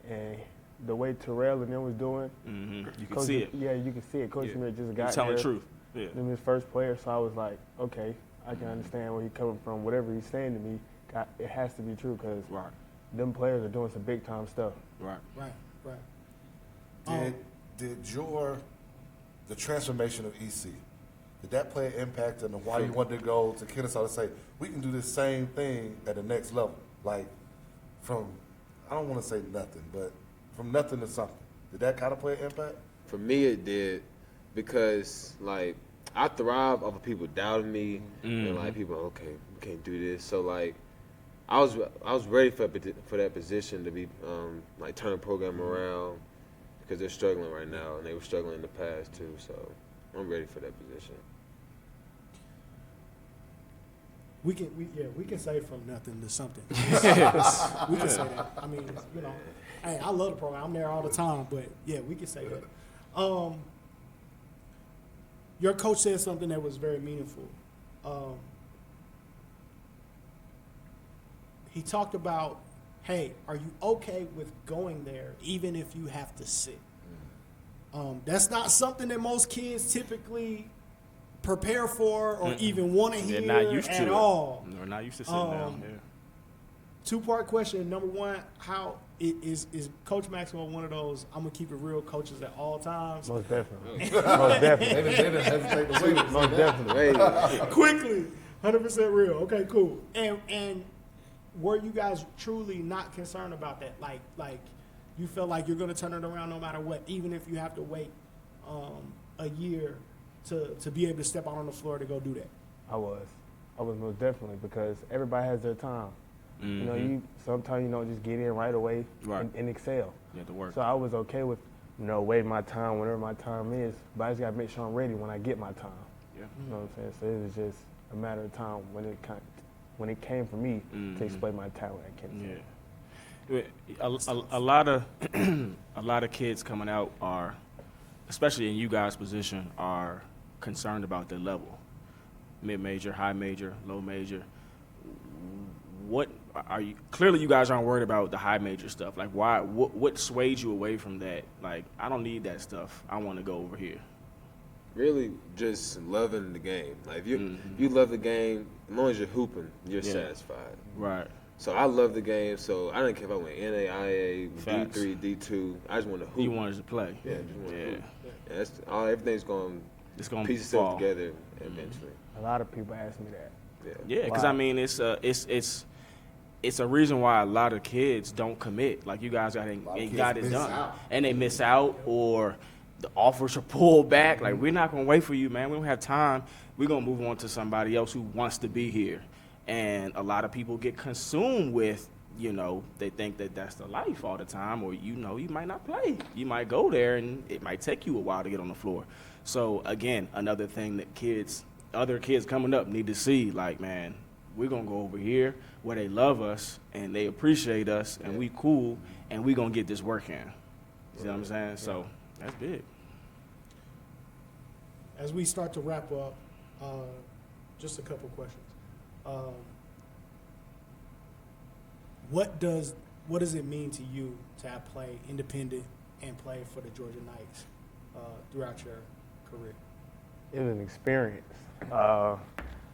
And the way Terrell and them was doing, you can see it. Yeah, you can see it. Coach Amir just got there. He's telling the truth. Yeah. Them his first player, so I was like, okay, I can understand where he's coming from. Whatever he's saying to me, it has to be true, because them players are doing some big time stuff. Right. Did the transformation of EC, did that play an impact on why you wanted to go to Kennesaw to say, we can do the same thing at the next level? Like, from, I don't want to say nothing, but from nothing to something. Did that kind of play an impact? For me, it did, because, like, I thrive off of people doubting me, and, like, people, okay, we can't do this. So, like, I was ready for that position to be, like, turn the program around, because they're struggling right now, and they were struggling in the past, too. So I'm ready for that position. We can say from nothing to something. We can say that. I mean, you know, hey, I love the program. I'm there all the time, but yeah, we can say that. Your coach said something that was very meaningful. He talked about, hey, are you okay with going there even if you have to sit? That's not something that most kids typically prepare for or even want to hear not used at to all. They're not used to sitting down. Yeah. Two-part question. Number one, how is Coach Maxwell one of those I'm gonna keep it real coaches at all times? Most definitely. Most definitely. They didn't hesitate to wait. Most definitely. Quickly, 100% real. Okay, cool. And were you guys truly not concerned about that? Like you felt like you're gonna turn it around no matter what, even if you have to wait a year to be able to step out on the floor to go do that? I was most definitely, because everybody has their time. You know, sometimes you don't just get in right away and excel. You have to work. So I was okay with, waiting my time whenever my time is, but I just got to make sure I'm ready when I get my time. Yeah. You know what I'm saying? So it was just a matter of time when it came for me to display my talent at Kennesaw. A lot of kids coming out are, especially in you guys' position, are concerned about their level. Mid-major, high major, low major. What are you clearly you guys aren't worried about the high major stuff? Like, why? What swayed you away from that? Like, I don't need that stuff. I want to go over here. Really, just loving the game. Like, if you love the game, as long as you're hooping, you're satisfied. Right. So I love the game. So I didn't care if I went NAIA, D3, D2. I just wanted to hoop. You wanted to play. Yeah, just wanted to hoop. Yeah, that's everything's going to piece itself together eventually. A lot of people ask me that. Yeah, because I mean, it's a reason why a lot of kids don't commit. Like, you guys got it done, and they miss out, or the offers are pulled back. Like, we're not gonna wait for you, man. We don't have time. We're gonna move on to somebody else who wants to be here. And a lot of people get consumed with, they think that that's the life all the time, or you might not play. You might go there, and it might take you a while to get on the floor. So again, another thing that other kids coming up need to see, like, man, we're gonna go over here where they love us and they appreciate us and we cool and we gonna get this work in. You see what I'm saying? So that's big. As we start to wrap up, just a couple questions. What does it mean to you to have played independent and play for the Georgia Knights throughout your career? It was an experience.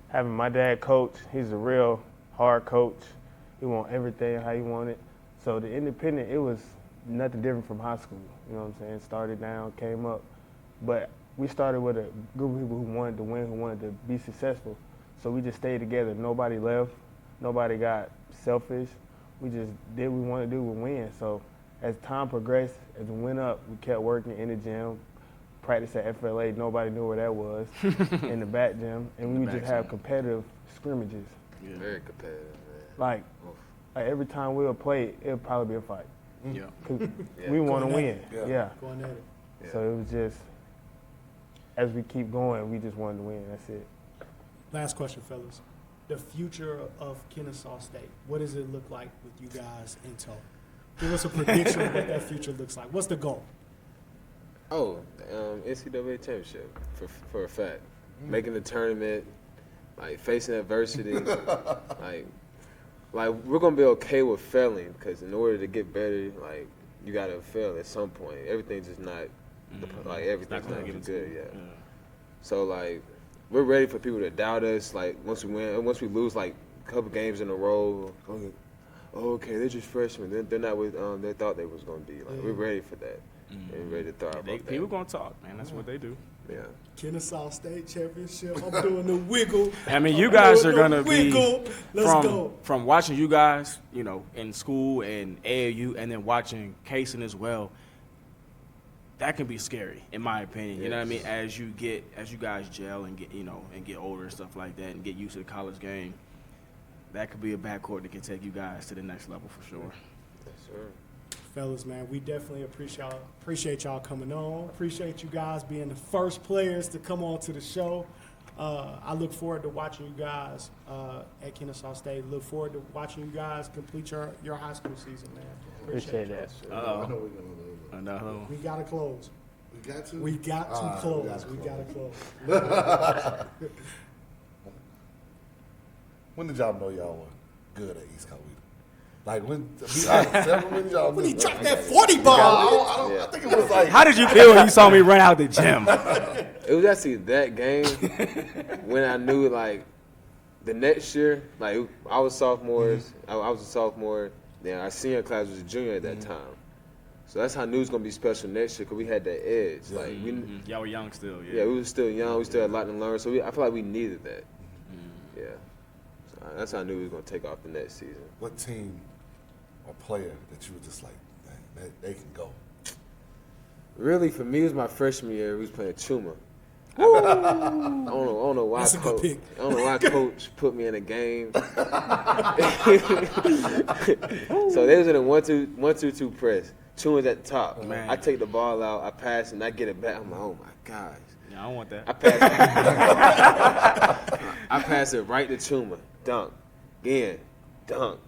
Having my dad coach, he's a real hard coach. He want everything how he wanted. So the independent, it was nothing different from high school. You know what I'm saying? Started down, came up. But we started with a group of people who wanted to win, who wanted to be successful. So we just stayed together. Nobody left. Nobody got selfish. We just did what we wanted to do with win. So as time progressed, as we went up, we kept working in the gym, practice at FLA. Nobody knew where that was, in the back gym. And we would just have competitive scrimmages. Yeah. Very competitive, man. Like every time we would play, it would probably be a fight. Yeah. Cause we want to win. Yeah. Going at it. Yeah. So it was just, as we keep going, we just wanted to win. That's it. Last question, fellas. The future of Kennesaw State, what does it look like with you guys in tow? Give us a prediction of what that future looks like. What's the goal? Oh, NCAA championship for a fact. Making the tournament, like facing adversity, like we're gonna be okay with failing, because in order to get better, like you gotta fail at some point. Everything's just not like everything's not good yet. Yeah. So like we're ready for people to doubt us. Like once we lose like a couple games in a row, okay, they're just freshmen. They're not what they thought they was gonna be. Like we're ready for that. And ready to throw out that. People gonna talk, man. That's what they do. Yeah. Kennesaw State championship. I'm doing the wiggle. I mean, you guys are gonna be go. From watching you guys, in school and AAU, and then watching Cason as well. That can be scary, in my opinion. You know what I mean? As you guys gel and get older and stuff like that, and get used to the college game, that could be a backcourt that can take you guys to the next level for sure. Yes, sir. Fellas, man, we definitely appreciate y'all coming on. Appreciate you guys being the first players to come on to the show. I look forward to watching you guys at Kennesaw State. Look forward to watching you guys complete your high school season, man. Appreciate that. We gotta close. We got to? We got to close. We gotta close. When did y'all know y'all were good at East Coweta? Like when y'all when he dropped that 40 ball. I think it was like. How did you feel when you saw me run out the gym? It was actually that game when I knew like the next year, like I was sophomores, I was a sophomore. Then our senior class was a junior at that time. So that's how I knew it was gonna be special next year, because we had that edge. Like y'all were young still. Yeah, we were still young. We still had a lot to learn. So I feel like we needed that. Yeah. So that's how I knew we was gonna take off the next season. What team or player that you were just like, man, they can go? Really, for me, it was my freshman year. We was playing Chuma. I don't know why. That's a good pick. I don't know why coach put me in a game. So they was in a 1-2-2 press. Chuma's at the top. Man. I take the ball out, I pass, and I get it back. I'm like, oh my gosh. Yeah, I don't want that. I pass it right to Chuma. Dunk. Again. Dunk.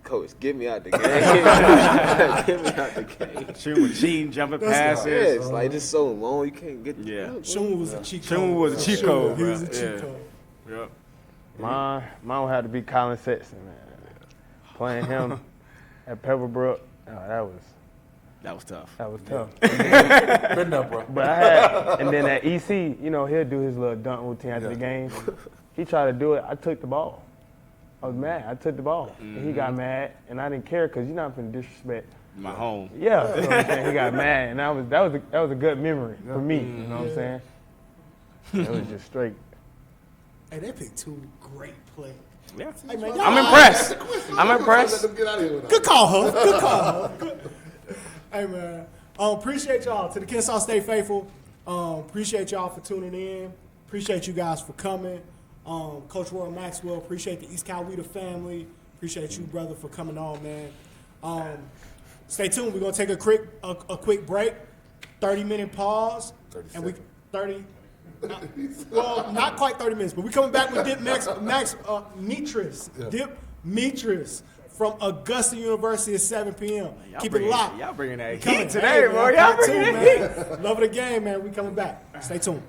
Coach, get me out the game. Get me out the game. Chuma cheating, jumping passes. Yeah, it's like just so long you can't get. Chuma was a cheat code. Chuma was a cheat code. He was a cheat code. Yep. Mine would have to be Colin Sexton, man. playing him at Pebblebrook, that was tough. That was tough. Been there, bro. But and then at EC, you know, he'll do his little dunk routine after the game. He tried to do it. I took the ball. I was mad. I took the ball. And he got mad, and I didn't care because you're not going to disrespect my home. Yeah, you know what I'm saying? He got mad, and that was a good memory for me. You know what I'm saying? It was just straight. Hey, they picked two great players. Yeah. Hey, man, I'm impressed. I'm impressed. Let them get out of here Good call, Huff. Good call. Hey, man. Appreciate y'all. To the Kennesaw State faithful, appreciate y'all for tuning in. Appreciate you guys for coming. Coach Roy Maxwell, appreciate the East Coweta family. Appreciate you, brother, for coming on, man. Stay tuned. We're going to take a quick break, 30-minute pause. 30. Well, not quite 30 minutes, but we're coming back with Dip Metris. Yeah. Dip Metris from Augusta University at 7 p.m. Keep it locked. Y'all bringing that Coming heat today, man. boy. Y'all bringing that heat. Love of the game, man. We coming back. Stay tuned.